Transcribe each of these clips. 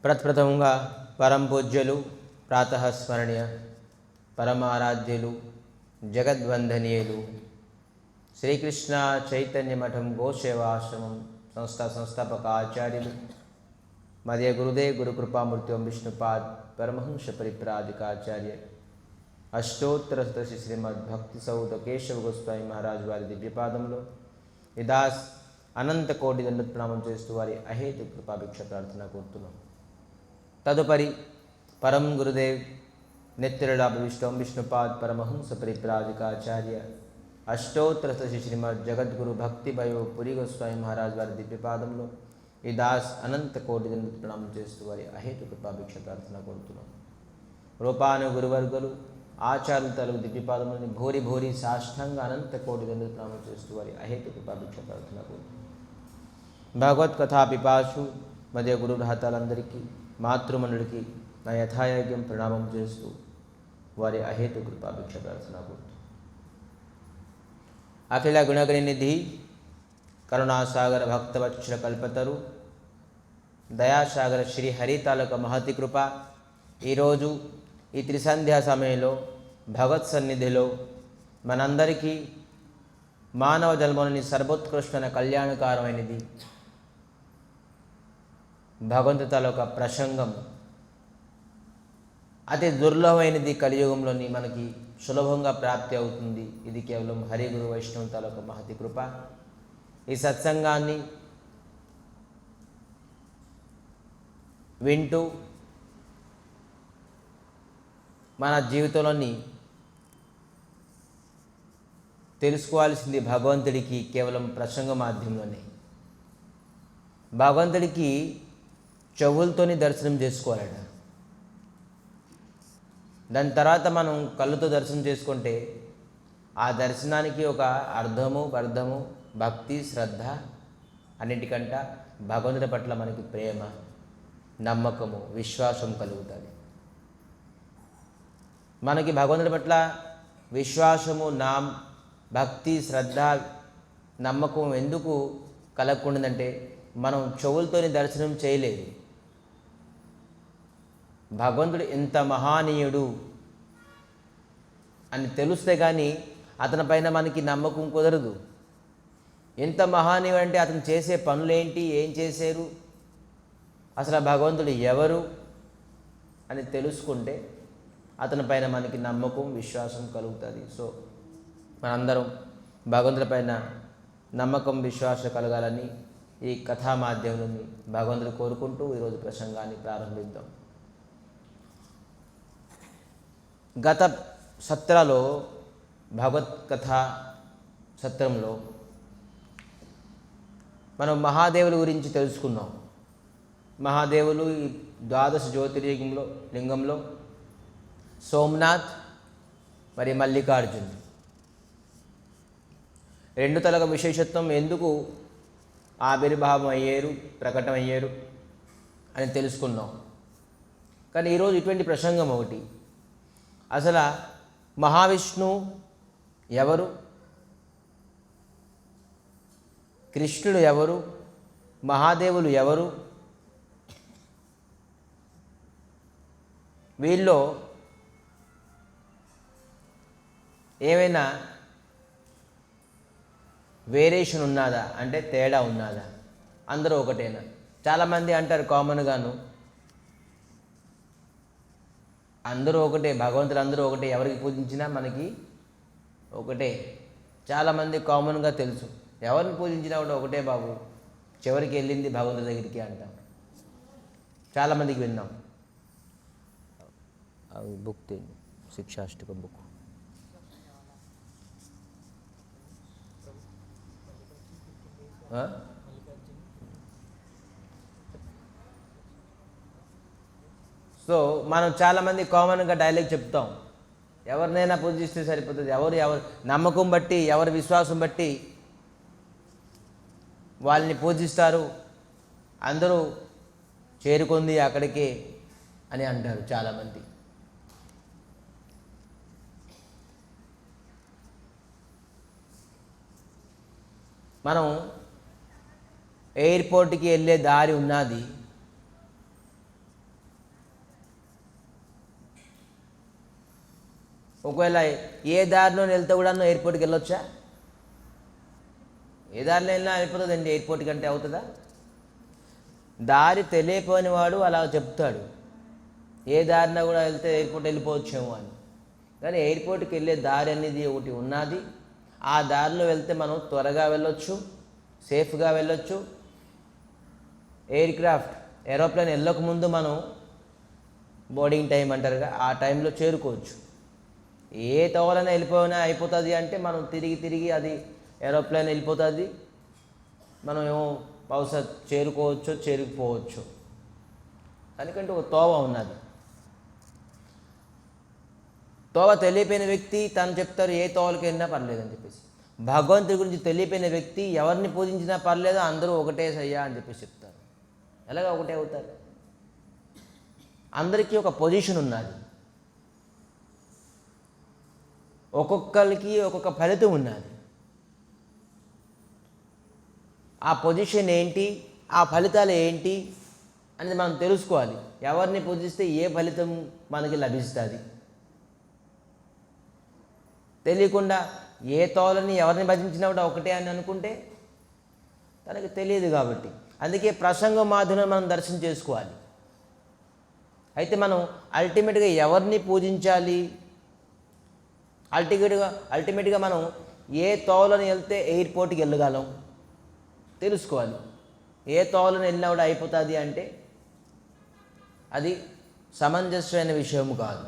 ప్రప్రథమంగా పరం పూజ్యులు ప్రాతఃస్మరణీయ పరమారాధ్యులు జగద్వందనీయులు శ్రీకృష్ణ చైతన్య మఠం గోసేవాశ్రమం సంస్థాపక ఆచార్యులు మధ్య గురుదేవ్ గురుకృపామూర్తి విష్ణుపాద్ పరమహంస పరిప్రాదికాచార్య అష్టోత్తర శ్రీ శ్రీమద్ భక్తి సౌధ కేశవ గోస్వామి మహారాజు వారి దివ్యపాదంలో ఇదాస్ అనంత కోటి దండోత్ ప్రణామం చేస్తూ వారి అహేతు కృపాభిక్ష ప్రార్థన కోరుతున్నాం. తదుపరి పరం గురుదేవ్ నిత్యులాభ విష్ణుపాద్ పరమహంస పరిప్రాదికాచార్య అష్టోత్తర శ్రీ శ్రీమద్ జగద్గురు భక్తి భయో పురి గోస్వామి మహారాజు వారి దివ్యపాదంలో ఈ దాస్ అనంత కోటి దండోత్ ప్రణామం చేస్తూ వారి అహేతు కృపాభిక్ష ప్రార్థన కోరుతున్నాం. రూపాను గురువర్గులు ఆచార్యుల తలుగు దివ్యపాదములని భోరి భోరి సాష్టాంగ అనంత కోటి దండోత్ ప్రణామం చేస్తూ వారి అహేతు కృపాభిక్ష ప్రార్థన కోరుతున్నాం. భగవత్కథా పిపాసు మధ్య గురు భ్రాతలందరికీ మాతృమణుడికి నా యథాయోగ్యం ప్రణామం చేస్తూ వారి అహేతు కృపాభిక్ష ప్రార్థన కోరుతున్నాం. అఖిల గుణగణనిధి కరుణాసాగర భక్తవత్సల కల్పతరు దయాసాగర శ్రీ హరితాలక మహతి కృప ఈరోజు ఈ త్రిసంధ్యా సమయంలో భగవత్ సన్నిధిలో మనందరికీ మానవ జన్మలోని సర్వోత్కృష్టమైన కళ్యాణకారమైనది భగవంతుని తాలూకా ప్రసంగం అతి దుర్లభమైనది. కలియుగంలోని మనకి సులభంగా ప్రాప్తి అవుతుంది. ఇది కేవలం హరి గురు వైష్ణవ తాలూకా మహతి కృప. ఈ సత్సంగాన్ని వింటూ మన జీవితంలోని తెలుసుకోవాల్సింది భగవంతుడికి కేవలం ప్రసంగ మాధ్యమంలోనే. భగవంతుడికి చెవులతోని దర్శనం చేసుకోవాలట. దాని తర్వాత మనం కళ్ళుతో దర్శనం చేసుకుంటే ఆ దర్శనానికి ఒక అర్థము భక్తి శ్రద్ధ అన్నిటికంట భగవంతుడి పట్ల మనకి ప్రేమ నమ్మకము విశ్వాసం కలుగుతుంది. మనకి భగవంతుడి పట్ల విశ్వాసము భక్తి శ్రద్ధ నమ్మకం ఎందుకు కలగకుండాదంటే మనం చెవులతోని దర్శనం చేయలేదు. భగవంతుడు ఎంత మహానీయుడు అని తెలిస్తే కానీ అతని పైన మనకి నమ్మకం కుదరదు. ఎంత మహానీయుడు అంటే అతను చేసే పనులేంటి, ఏం చేశారు, అసలు భగవంతుడు ఎవరు అని తెలుసుకుంటే అతని పైన మనకి నమ్మకం విశ్వాసం కలుగుతుంది. సో మనందరం భగవంతుడి పైన నమ్మకం విశ్వాసం కలగాలని ఈ కథా మాధ్యమాన్ని భగవంతుడు కోరుకుంటూ ఈరోజు ప్రసంగాన్ని ప్రారంభిద్దాం. గత సత్రాలో భగవత్కథ సత్రంలో మనం మహాదేవుల గురించి తెలుసుకున్నాం. మహాదేవులు ఈ ద్వాదశ జ్యోతిర్లింగంలో సోమనాథ్ మరి మల్లికార్జున్ రెండు తలక విశేషత్వం ఎందుకు ఆవిర్భావం అయ్యారు ప్రకటమయ్యారు అని తెలుసుకున్నాం. కానీ ఈరోజు ఇటువంటి ప్రసంగం ఒకటి, అసలు మహావిష్ణువు ఎవరు, కృష్ణుడు ఎవరు, మహాదేవులు ఎవరు, వీళ్ళలో ఏమైనా వేరియేషన్ ఉన్నదా అంటే తేడా ఉన్నదా, అందరూ ఒకటేనా? చాలామంది అంటారు కామన్గాను అందరూ ఒకటే, భగవంతుడు అందరూ ఒకటే, ఎవరికి పూజించినా మనకి ఒకటే. చాలామంది కామన్గా తెలుసు, ఎవరిని పూజించినా కూడా ఒకటే బాబు, చివరికి వెళ్ళింది భగవంతుడి దగ్గరికి అంటాం. చాలామందికి విన్నాం. అవి బుక్ తీయండి, శిక్షాష్టక బుక్. సో మనం చాలామంది కామన్గా డైలాగ్ చెప్తాం, ఎవరినైనా పూజిస్తే సరిపోతుంది, ఎవరు నమ్మకం బట్టి ఎవరి విశ్వాసం బట్టి వాళ్ళని పూజిస్తారు, అందరూ చేరుకుంది అక్కడికే అని అంటారు చాలామంది. మనం ఎయిర్పోర్ట్కి వెళ్ళే దారి ఉన్నది, ఒకవేళ ఏ దారిలో వెళ్తే కూడా ఎయిర్పోర్ట్కి వెళ్ళొచ్చా? ఏ దారిలో వెళ్ళినా అయిపోతుందండి, ఎయిర్పోర్ట్కి అంటే అవుతుందా? దారి తెలియపోయిన వాడు అలా చెప్తాడు, ఏ దారిన కూడా వెళ్తే ఎయిర్పోర్ట్ వెళ్ళిపోవచ్చేమో అని. కానీ ఎయిర్పోర్ట్కి వెళ్ళే దారి అనేది ఒకటి ఉన్నది. ఆ దారిలో వెళ్తే మనం త్వరగా వెళ్ళొచ్చు, సేఫ్గా వెళ్ళొచ్చు. ఏరోప్లేన్ వెళ్ళకముందు మనం బోర్డింగ్ టైం అంటారుగా, ఆ టైంలో చేరుకోవచ్చు. ఏ తోవలైనా వెళ్ళిపోయినా అయిపోతుంది అంటే మనం తిరిగి అది ఏరోప్లేన్ వెళ్ళిపోతుంది, మనం ఏమో బహుశా చేరుకోవచ్చు, చేరుకుపోవచ్చు. దానికంటే ఒక తోవ ఉన్నది. తోవ తెలియపోయిన వ్యక్తి తను చెప్తారు ఏ తోవలకి వెళ్ళినా పర్లేదు అని చెప్పేసి. భగవంతుడి గురించి తెలియపోయిన వ్యక్తి ఎవరిని పూజించినా పర్లేదు, అందరూ ఒకటే సయ్యా అని చెప్పేసి చెప్తారు. ఎలాగా ఒకటే అవుతారు? అందరికీ ఒక పొజిషన్ ఉన్నది, ఒక్కొక్కరికి ఒక్కొక్క ఫలితం ఉన్నది. ఆ పొజిషన్ ఏంటి, ఆ ఫలితాలు ఏంటి అనేది మనం తెలుసుకోవాలి. ఎవరిని పూజిస్తే ఏ ఫలితం మనకి లభిస్తుంది. తెలియకుండా ఏ తోలని ఎవరిని భజించినా కూడా ఒకటే అని అనుకుంటే తనకి తెలియదు. కాబట్టి అందుకే ప్రసంగ మాధ్యమం మనం దర్శనం చేసుకోవాలి. అయితే మనం అల్టిమేట్గా ఎవరిని పూజించాలి? అల్టిమేట్గా మనం ఏ తోవలను వెళ్తే ఎయిర్పోర్ట్కి వెళ్ళగలం తెలుసుకోవాలి. ఏ తోవలను వెళ్ళినా కూడా అయిపోతుంది అంటే అది సమంజసమైన విషయం కాదు.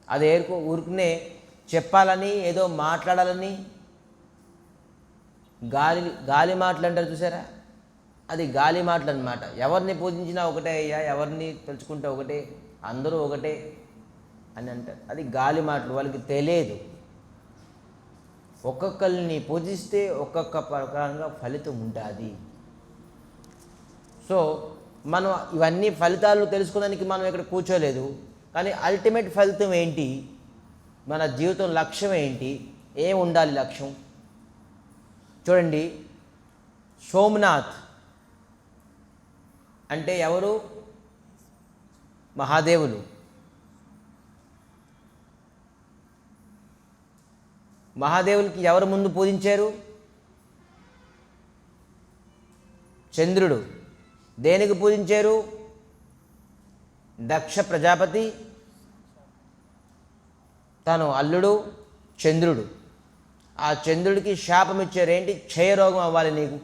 అది ఊరికనే చెప్పాలని, ఏదో మాట్లాడాలని గాలి మాటలు అంటారు చూసారా, అది గాలి మాటలు అన్నమాట. ఎవరిని పూజించినా ఒకటే అయ్యా, ఎవరిని తలుచుకుంటే ఒకటే, అందరూ ఒకటే అని అంటారు. అది గాలి మాటలు, వాళ్ళకి తెలియదు. ఒక్కొక్కరిని పూజిస్తే ఒక్కొక్క ప్రకారంగా ఫలితం ఉంటుంది. సో మనం ఇవన్నీ ఫలితాలు తెలుసుకోవడానికి మనం ఇక్కడ కూర్చోలేదు. కానీ అల్టిమేట్ ఫలితం ఏంటి, మన జీవితం లక్ష్యం ఏంటి, ఏం ఉండాలి లక్ష్యం? చూడండి, సోమనాథ్ అంటే ఎవరు? మహాదేవులు. మహాదేవులకి ఎవరు ముందు పూజించారు? చంద్రుడు. దేనికి పూజించారు? దక్ష ప్రజాపతి తను అల్లుడు చంద్రుడు. ఆ చంద్రుడికి శాపం ఇచ్చారు, ఏంటి? క్షయరోగం అవ్వాలి నీకు.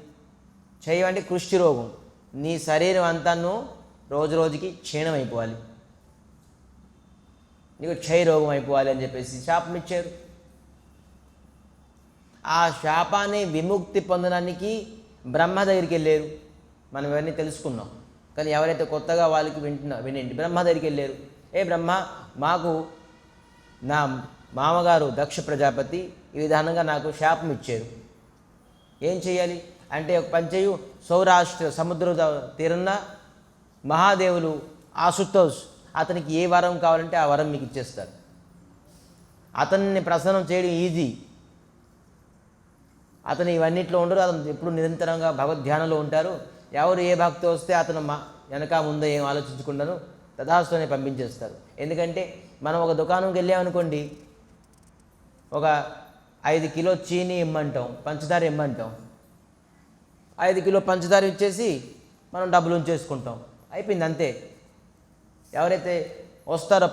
క్షయం అంటే కుష్టి రోగం. నీ శరీరం అంతాను రోజు రోజుకి క్షీణం అయిపోవాలి, నీకు క్షయరోగం అయిపోవాలి అని చెప్పేసి శాపం ఇచ్చారు. ఆ శాపాన్ని విముక్తి పొందడానికి బ్రహ్మ దగ్గరికి వెళ్ళారు. మనం ఇవన్నీ తెలుసుకున్నాం. కానీ ఎవరైతే కొత్తగా వాళ్ళకి వినండి, బ్రహ్మ దగ్గరికి వెళ్ళారు. ఏ బ్రహ్మ, మాకు నా మామగారు దక్ష ప్రజాపతి ఈ విధానంగా నాకు శాపం ఇచ్చారు, ఏం చేయాలి అంటే ఒక పంచయు సౌరాష్ట్ర సముద్ర తీరన్న మహాదేవులు ఆశుతోష్, అతనికి ఏ వరం కావాలంటే ఆ వరం మీకు ఇచ్చేస్తారు. అతన్ని ప్రసన్నం చేయడం ఈజీ. అతను ఇవన్నిట్లో ఉండరు, అతను ఎప్పుడు నిరంతరంగా భగవద్ధ్యానంలో ఉంటారు. ఎవరు ఏ భక్తి వస్తే అతను వెనక ముందు ఏం ఆలోచించుకుంటాను తదాస్తునే పంపించేస్తారు. ఎందుకంటే మనం ఒక దుకాణంకి వెళ్ళామనుకోండి, ఒక 5 కిలో చీనీ ఇమ్మంటాం, పంచదార ఇమ్మంటాం. 5 కిలో పంచదార ఇచ్చేసి మనం డబ్బులు ఉంచేసుకుంటాం, అయిపోయింది అంతే. ఎవరైతే వస్తారో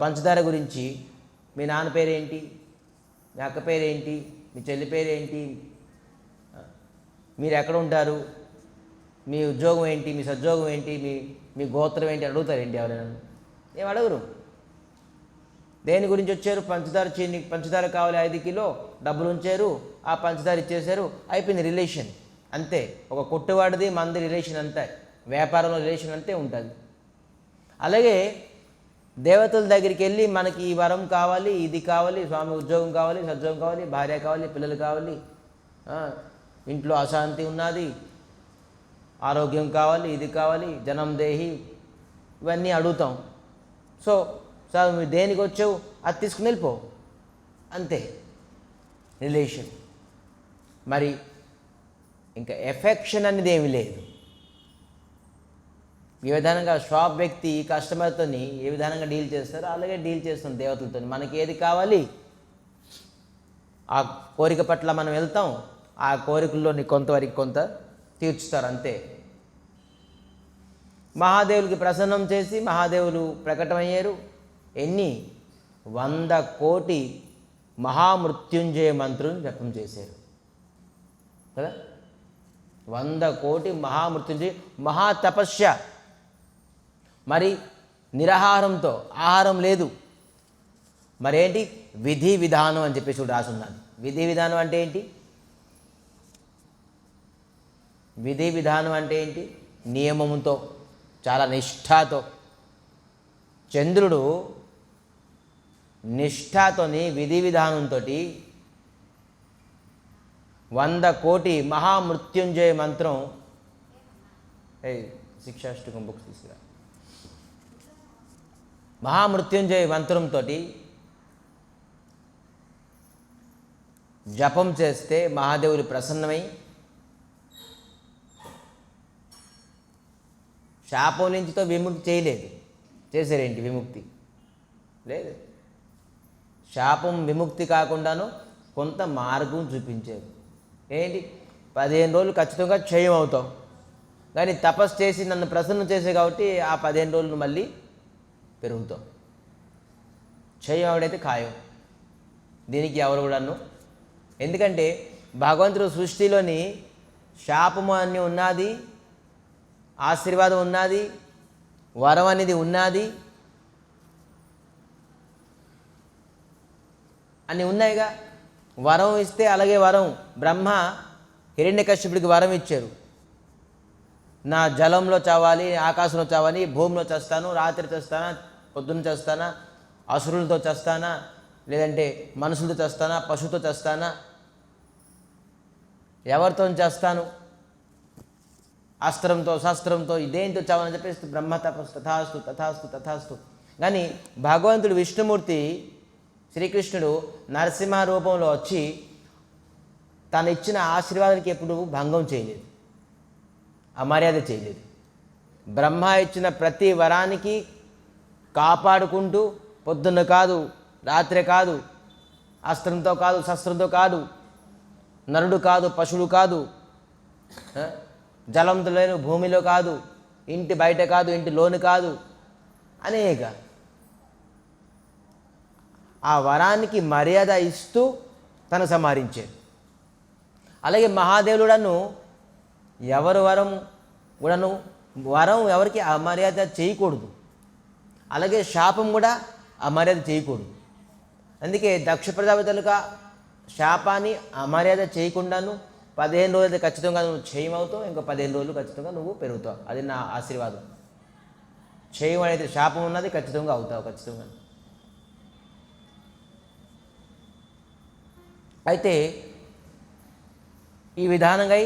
పంచదార గురించి, మీ నాన్న పేరేంటి, మీ అక్క పేరేంటి, మీ చెల్లి పేరేంటి, మీరు ఎక్కడ ఉంటారు, మీ ఉద్యోగం ఏంటి, మీ సద్యోగం ఏంటి, మీ గోత్రం ఏంటి అడుగుతారేంటి? ఎవరైనా ఏం అడగరు. దేని గురించి వచ్చారు? పంచదార కావాలి 5 కిలో, డబ్బులు ఉంచారు, ఆ పంచదార ఇచ్చేశారు, అయిపోయింది రిలేషన్ అంతే. ఒక కొట్టువాడిది మంది రిలేషన్ అంతే, వ్యాపారంలో రిలేషన్ అంతే ఉంటుంది. అలాగే దేవతల దగ్గరికి వెళ్ళి మనకి ఈ వరం కావాలి, ఇది కావాలి, స్వామి ఉద్యోగం కావాలి, సద్యోగం కావాలి, భార్య కావాలి, పిల్లలు కావాలి, ఇంట్లో అశాంతి ఉన్నది, ఆరోగ్యం కావాలి, ఇది కావాలి, జనం దేహి, ఇవన్నీ అడుగుతాం. సో సార్ మీరు దేనికి వచ్చావు, అది తీసుకుని వెళ్ళిపో, అంతే రిలేషన్. మరి ఇంకా ఎఫెక్షన్ అనేది ఏమీ లేదు. ఈ విధానంగా షాప్ వ్యక్తి కస్టమర్తో ఏ విధానంగా డీల్ చేస్తారో అలాగే డీల్ చేస్తాం దేవతలతో. మనకి ఏది కావాలి ఆ కోరిక పట్ల మనం వెళ్తాం, ఆ కోరికల్లోని కొంతవరకు కొంత తీర్చుతారు అంతే. మహాదేవులకి ప్రసన్నం చేసి మహాదేవులు ప్రకటమయ్యారు. ఎన్ని 100 కోటి మహామృత్యుంజయ మంత్రం జపం చేశారు కదా. 100 కోటి మహామృత్యుంజయ మహాతపస్య. మరి నిరాహారంతో, ఆహారం లేదు. మరేంటి విధి విధానం అని చెప్పేసి కూడా రాసి ఉన్నది. విధి విధానం అంటే ఏంటి? విధి విధానం అంటే ఏంటి? నియమంతో, చాలా నిష్ఠాతో. చంద్రుడు నిష్ఠాతోని విధి విధానంతో 100 కోటి మహామృత్యుంజయ మంత్రం శిక్షాష్టకం బుక్స్ తీసుకురా. మహామృత్యుంజయ మంత్రంతో జపం చేస్తే మహాదేవులు ప్రసన్నమై శాపం నుంచితో విముక్తి చేయలేదు. చేశారేంటి విముక్తి? లేదు. శాపం విముక్తి కాకుండాను కొంత మార్గం చూపించారు. ఏంటి? 15 రోజులు ఖచ్చితంగా క్షయం అవుతాం, కానీ తపస్సు చేసి నన్ను ప్రసన్నం చేసే కాబట్టి ఆ 15 రోజులు మళ్ళీ పెరుగుతాం. క్షయం ఆవిడైతే ఖాయం. దీనికి ఎవరు కూడాను, ఎందుకంటే భగవంతుడు సృష్టిలోని శాపము అని ఉన్నది, ఆశీర్వాదం ఉన్నది, వరం అనేది ఉన్నది, అన్నీ ఉన్నాయిగా. వరం ఇస్తే అలాగే వరం. బ్రహ్మ హిరణ్యకశ్యపుడికి వరం ఇచ్చారు, నా జలంలో చావాలి, ఆకాశంలో చావాలి, భూమిలో చేస్తాను, రాత్రి చేస్తానా, పొద్దున్న చేస్తానా, అసురులతో చేస్తానా, లేదంటే మనుషులతో చేస్తానా, పశువుతో చేస్తానా, ఎవరితో చేస్తాను, అస్త్రంతో శస్త్రంతో ఇదేంటో చావని చెప్పేసి బ్రహ్మ తపస్సు తథాస్తు తథాస్తు తథాస్తు. కానీ భగవంతుడు విష్ణుమూర్తి శ్రీకృష్ణుడు నరసింహ రూపంలో వచ్చి తను ఇచ్చిన ఆశీర్వాదానికి ఎప్పుడు భంగం చేయలేదు, అమర్యాద చేయలేదు. బ్రహ్మ ఇచ్చిన ప్రతి వరానికి కాపాడుకుంటూ పొద్దున్న కాదు, రాత్రి కాదు, అస్త్రంతో కాదు, శస్త్రంతో కాదు, నరుడు కాదు, పశువుడు కాదు, జలంతో లేని భూమిలో కాదు, ఇంటి బయట కాదు, ఇంటి లోను కాదు, అనేక ఆ వరానికి మర్యాద ఇస్తూ తను సంహరించాడు. అలాగే మహాదేవుడును ఎవరు వరం కూడాను వరం ఎవరికి అమర్యాద చేయకూడదు, అలాగే శాపం కూడా అమర్యాద చేయకూడదు. అందుకే దక్ష ప్రజాపతులుగా శాపాన్ని అమర్యాద చేయకుండాను 15 రోజులు ఖచ్చితంగా నువ్వు క్షయమవుతావు, ఇంకో 15 రోజులు ఖచ్చితంగా నువ్వు పెరుగుతావు. అది నా ఆశీర్వాదం. క్షయం అనేది శాపం ఉన్నది, ఖచ్చితంగా అవుతావు ఖచ్చితంగా. అయితే ఈ విధానంగా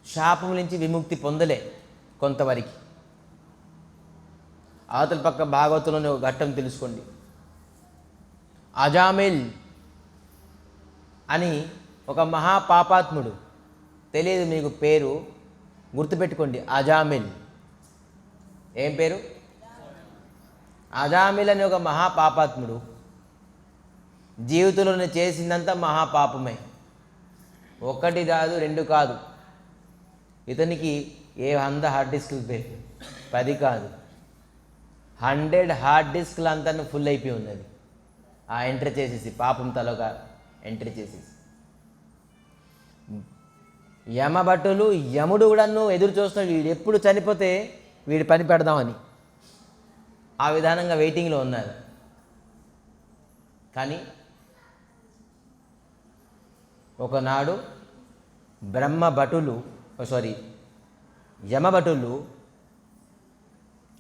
శాపం నుంచి విముక్తి పొందలే కొంతవరకు. అవతల పక్క భాగవతంలోని ఒక ఘట్టం తెలుసుకోండి. అజామిల్ అని ఒక మహాపాపాత్ముడు, తెలియదు మీకు పేరు, గుర్తుపెట్టుకోండి. అజామిల్. ఏం పేరు? అజామిల్ అని ఒక మహాపాపాత్ముడు జీవితంలో చేసిందంతా మహాపాపమే. 1 కాదు, 2 కాదు. ఇతనికి 100 హార్డ్ డిస్క్లు పేరు, 10 కాదు, 100 హార్డ్ డిస్క్లు అంతా ఫుల్ అయిపోయి ఉన్నది. ఆ ఎంటర్ చేసేసి పాపం తలోగా ఎంటర్ చేసేసి యమభటులు, యముడు కూడా ఎదురు చూస్తున్నాడు, వీడు ఎప్పుడు చనిపోతే వీడి పని పెడదామని. ఆ విధానంగా వెయిటింగ్లో ఉన్నారు. కానీ ఒకనాడు యమభటులు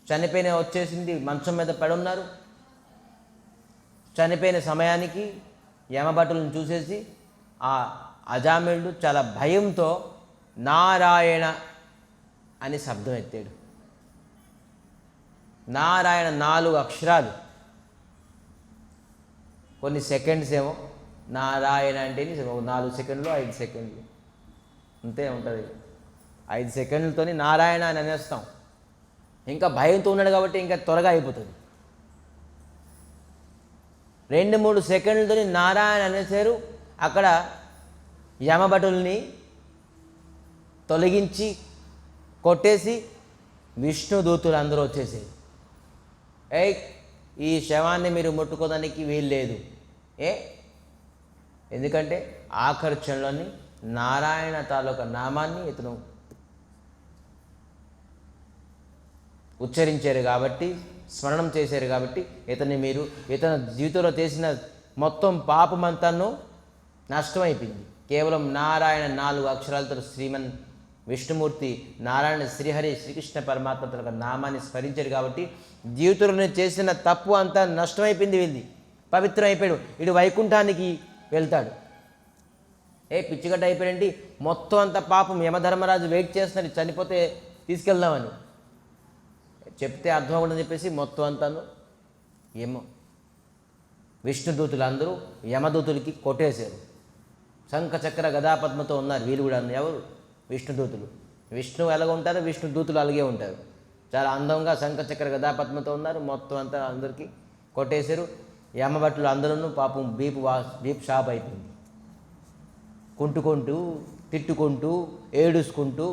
చనిపోయిన వచ్చేసింది, మంచం మీద పడున్నారు. చనిపోయిన సమయానికి యమభటులను చూసేసి ఆ అజామిలుడు చాలా భయంతో నారాయణ అని శబ్దం ఎత్తాడు. నారాయణ 4 అక్షరాలు, కొన్ని సెకండ్స్ ఏమో. నారాయణ అంటే 4 సెకండ్లు, 5 సెకండ్లు అంతే ఉంటుంది. 5 సెకండ్లతోని నారాయణ అని అనేస్తాం. ఇంకా భయంతో ఉన్నాడు కాబట్టి ఇంకా త్వరగా అయిపోతుంది. 2-3 సెకండ్లతో నారాయణ అనేసారు. అక్కడ యమభటుల్ని తొలగించి కొట్టేసి విష్ణుదూతులు అందరూ వచ్చేసారు. ఈ శవాన్ని మీరు ముట్టుకోవడానికి వీలు లేదు. ఎందుకంటే ఆఖరి క్షణంలోని నారాయణ తాలూకా నామాన్ని ఇతను ఉచ్చరించారు కాబట్టి, స్మరణం చేశారు కాబట్టి ఇతని జీవితంలో చేసిన మొత్తం పాపమంతాను నష్టమైపోయింది. కేవలం నారాయణ 4 అక్షరాలతో శ్రీమన్ విష్ణుమూర్తి నారాయణ శ్రీహరి శ్రీకృష్ణ పరమాత్మ తన నామాన్ని స్మరించారు కాబట్టి జీవితంలో చేసిన తప్పు అంతా నష్టమైపోయింది. వెళ్ళి పవిత్రం అయిపోయాడు. ఇటు వైకుంఠానికి వెళ్తాడు. పిచ్చిగడ్డ అయిపోయాడండి. మొత్తం అంత పాపం యమధర్మరాజు వెయిట్ చేస్తున్నాడు, చనిపోతే తీసుకెళ్దామని చెప్తే అర్థం అవ్వదని చెప్పేసి మొత్తం అంతాను విష్ణుదూతులు అందరూ యమదూతులకి కొట్టేశారు. శంఖ చక్ర గదాపద్మతో ఉన్నారు వీళ్ళు కూడా. ఎవరు? విష్ణుదూతులు. విష్ణువు ఎలాగ ఉంటారు, విష్ణుదూతులు అలాగే ఉంటారు. చాలా అందంగా శంఖ చక్ర గదాపద్మతో ఉన్నారు. మొత్తం అంతా అందరికీ కొట్టేశారు. యమభట్లు అందరూ పాపం బీప్ షాప్ అయిపోయింది. కుంటుకుంటూ, తిట్టుకుంటూ, ఏడుచుకుంటూ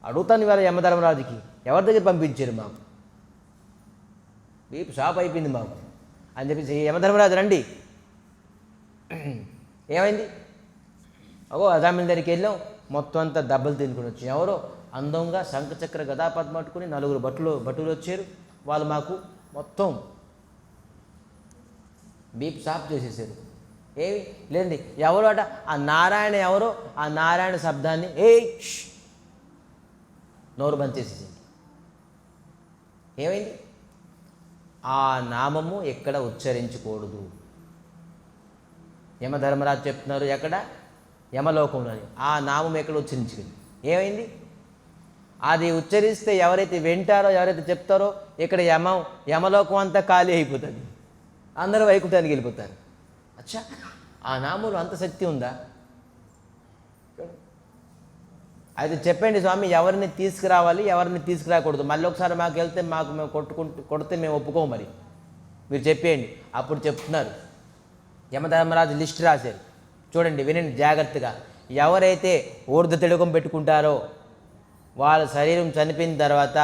అడుగుతాను ఇవాళ యమధర్మరాజుకి, ఎవరి దగ్గర పంపించారు? మాకు బీప్ షాప్ అయిపోయింది మాకు అని చెప్పేసి, యమధర్మరాజు రండి, ఏమైంది? అజామిల దగ్గరికి వెళ్ళాం, మొత్తం అంతా దెబ్బలు తినుకుని వచ్చి ఎవరో అందంగా శంఖచక్ర గదాపద్మ పట్టుకుని 4 భటులు వచ్చారు. వాళ్ళు మాకు మొత్తం బీప్ షాప్ చేసేసారు. ఏమి లేదండి, ఎవరు అట ఆ నారాయణ, ఎవరో ఆ నారాయణ శబ్దాన్ని నోరు బంద్ చేసేసింది. ఏమైంది? ఆ నామము ఎక్కడ ఉచ్చరించకూడదు. యమధర్మరాజు చెప్తున్నారు, ఎక్కడ? యమలోకంలోని. ఆ నామం ఎక్కడ ఉచ్చరించుకుంది. ఏమైంది? అది ఉచ్చరిస్తే ఎవరైతే వింటారో, ఎవరైతే చెప్తారో ఇక్కడ యమలోకం అంతా ఖాళీ అయిపోతుంది. అందరూ వైకుంఠానికి వెళ్ళిపోతారు. అచ్చా, ఆ నామంలో అంత శక్తి ఉందా? అయితే చెప్పండి స్వామి, ఎవరిని తీసుకురావాలి, ఎవరిని తీసుకురాకూడదు? మళ్ళీ ఒకసారి మాకు వెళ్తే మేము కొడితే మేము ఒప్పుకోము, మరి మీరు చెప్పేయండి. అప్పుడు చెప్తున్నారు, యమధర్మరాజు లిస్ట్ రాశారు. చూడండి, వినండి జాగ్రత్తగా. ఎవరైతే ఊర్ధ తిలకం పెట్టుకుంటారో వాళ్ళ శరీరం చనిపోయిన తర్వాత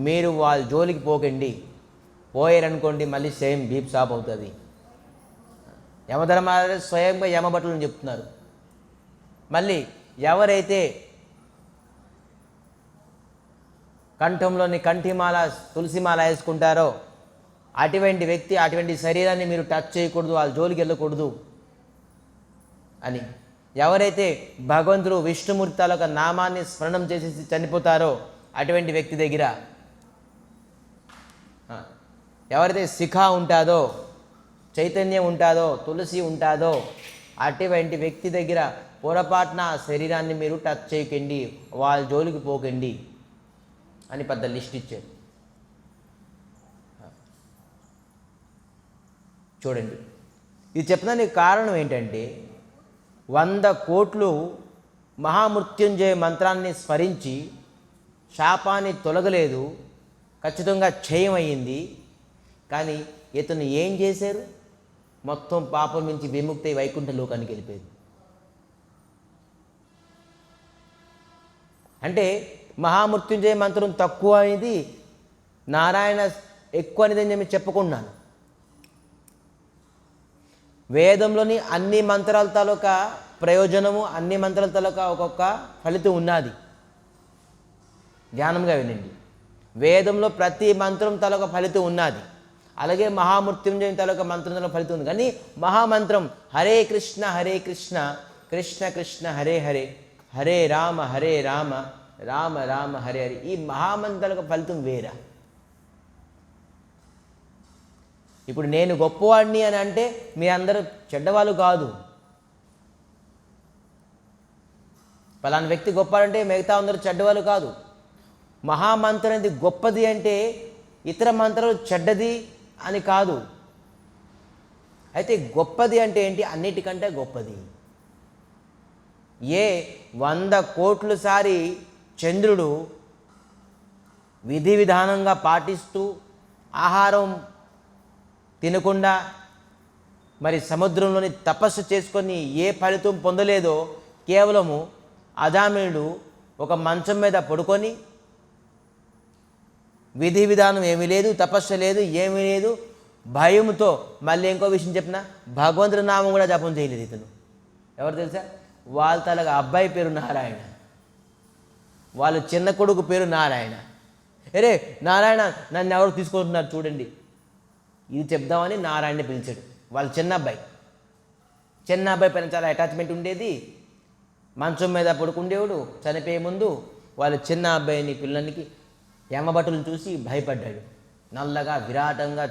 మీరు వాళ్ళ జోలికి పోకండి. పోయారనుకోండి మళ్ళీ సేమ్ బీప్ షాప్ అవుతుంది. యమధర్మరాజు స్వయంగా యమభటులను చెప్తున్నారు. మళ్ళీ ఎవరైతే కంఠంలోని కంఠిమాల, తులసిమాల వేసుకుంటారో అటువంటి వ్యక్తి, అటువంటి శరీరాన్ని మీరు టచ్ చేయకూడదు, వాళ్ళ జోలికి వెళ్ళకూడదు అని. ఎవరైతే భగవంతుడు విష్ణుమూర్తి తాలూకా నామాన్ని స్మరణం చేసేసి చనిపోతారో అటువంటి వ్యక్తి దగ్గర, ఎవరైతే శిఖ ఉంటుందో, చైతన్యం ఉంటుందో, తులసి ఉంటుందో అటువంటి వ్యక్తి దగ్గర పొరపాటున శరీరాన్ని మీరు టచ్ చేయకండి, వాళ్ళ జోలికి పోకండి అని పెద్ద లిస్ట్ ఇచ్చారు. చూడండి, ఇది చెప్పడానికి కారణం ఏంటంటే 100 కోట్లు మహామృత్యుంజయ మంత్రాన్ని స్మరించి శాపాన్ని తొలగలేదు, ఖచ్చితంగా క్షయమయ్యింది. కానీ ఇతను ఏం చేశారు? మొత్తం పాపం నుంచి విముక్తి వైకుంఠ లోకానికి వెళ్ళిపోయింది. అంటే మహామృత్యుంజయ మంత్రం తక్కువ అనేది, నారాయణ ఎక్కువ అనేది నేను చెప్పుకున్నాను. వేదంలోని అన్ని మంత్రాల తాలూకా ప్రయోజనము, అన్ని మంత్రాల తాలూకా ఒక్కొక్క ఫలితం ఉన్నది. ధ్యానంగా వినండి. వేదంలో ప్రతి మంత్రం తాలూకా ఫలితం ఉన్నది. అలాగే మహామృత్యుంజయం తాలూకా మంత్రం తాలూకా ఫలితం ఉంది. కానీ మహామంత్రం హరే కృష్ణ కృష్ణ కృష్ణ హరే హరే, హరే రామ రామ రామ హరే హరే, ఈ మహామంత్రాలకు ఫలితం వేరా? ఇప్పుడు నేను గొప్పవాడిని అని అంటే మీ అందరూ చెడ్డవాళ్ళు కాదు. పలానా వ్యక్తి గొప్పవాడంటే మిగతా అందరూ చెడ్డవాళ్ళు కాదు. మహామంత్రం అనేది గొప్పది అంటే ఇతర మంత్రాలు చెడ్డది అని కాదు. అయితే గొప్పది అంటే ఏంటి? అన్నిటికంటే గొప్పది. 100 కోట్ల సారి చంద్రుడు విధి విధానంగా పాటిస్తూ ఆహారం తినకుండా మరి సముద్రంలోని తపస్సు చేసుకొని ఏ ఫలితం పొందలేదో, కేవలము అజామినుడు ఒక మంచం మీద పడుకొని విధి విధానం ఏమీ లేదు, తపస్సు లేదు, ఏమీ లేదు, భయంతో, మళ్ళీ ఇంకో విషయం చెప్పిన, భగవంతుడి నామం కూడా జపం చేయలేదు ఇతను. ఎవరు తెలుసా? వాళ్ళ తలగా అబ్బాయి పేరు నారాయణ, వాళ్ళ చిన్న కొడుకు పేరు నారాయణ. అరే నారాయణ, నన్ను ఎవరు తీసుకుంటున్నారు చూడండి, ఇది చెప్దామని నారాయణని పిలిచాడు. వాళ్ళ చిన్న అబ్బాయి పైన చాలా అటాచ్మెంట్ ఉండేది, మంచం మీద పడుకుండేవాడు. చనిపోయే ముందు వాళ్ళ చిన్న అబ్బాయిని పిల్లనికి యమభటులను చూసి భయపడ్డాడు. నల్లగా విరాటంగా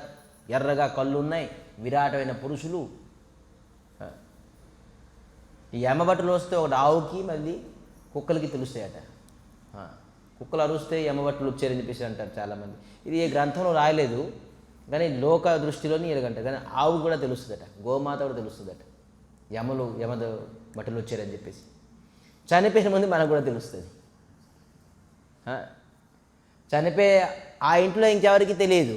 ఎర్రగా కళ్ళు ఉన్నాయి, విరాటమైన పురుషులు. ఈ యమభటులు వస్తే ఒకటి ఆవుకి మళ్ళీ కుక్కలకి తెలుస్తాయట. కుక్కలు అరుస్తే యమభటులు వచ్చారని చెప్పేసి అంటారు చాలామంది. ఇది ఏ గ్రంథంలో రాయలేదు, కానీ లోక దృష్టిలోని ఎరగంటారు. కానీ ఆవు కూడా తెలుస్తుందట, గోమాత కూడా తెలుస్తుందట, భటులు వచ్చారని చెప్పేసి. చనిపోయిన ముందు మనకు కూడా తెలుస్తుంది. చనిపోయే ఆ ఇంట్లో ఇంకెవరికి తెలియదు.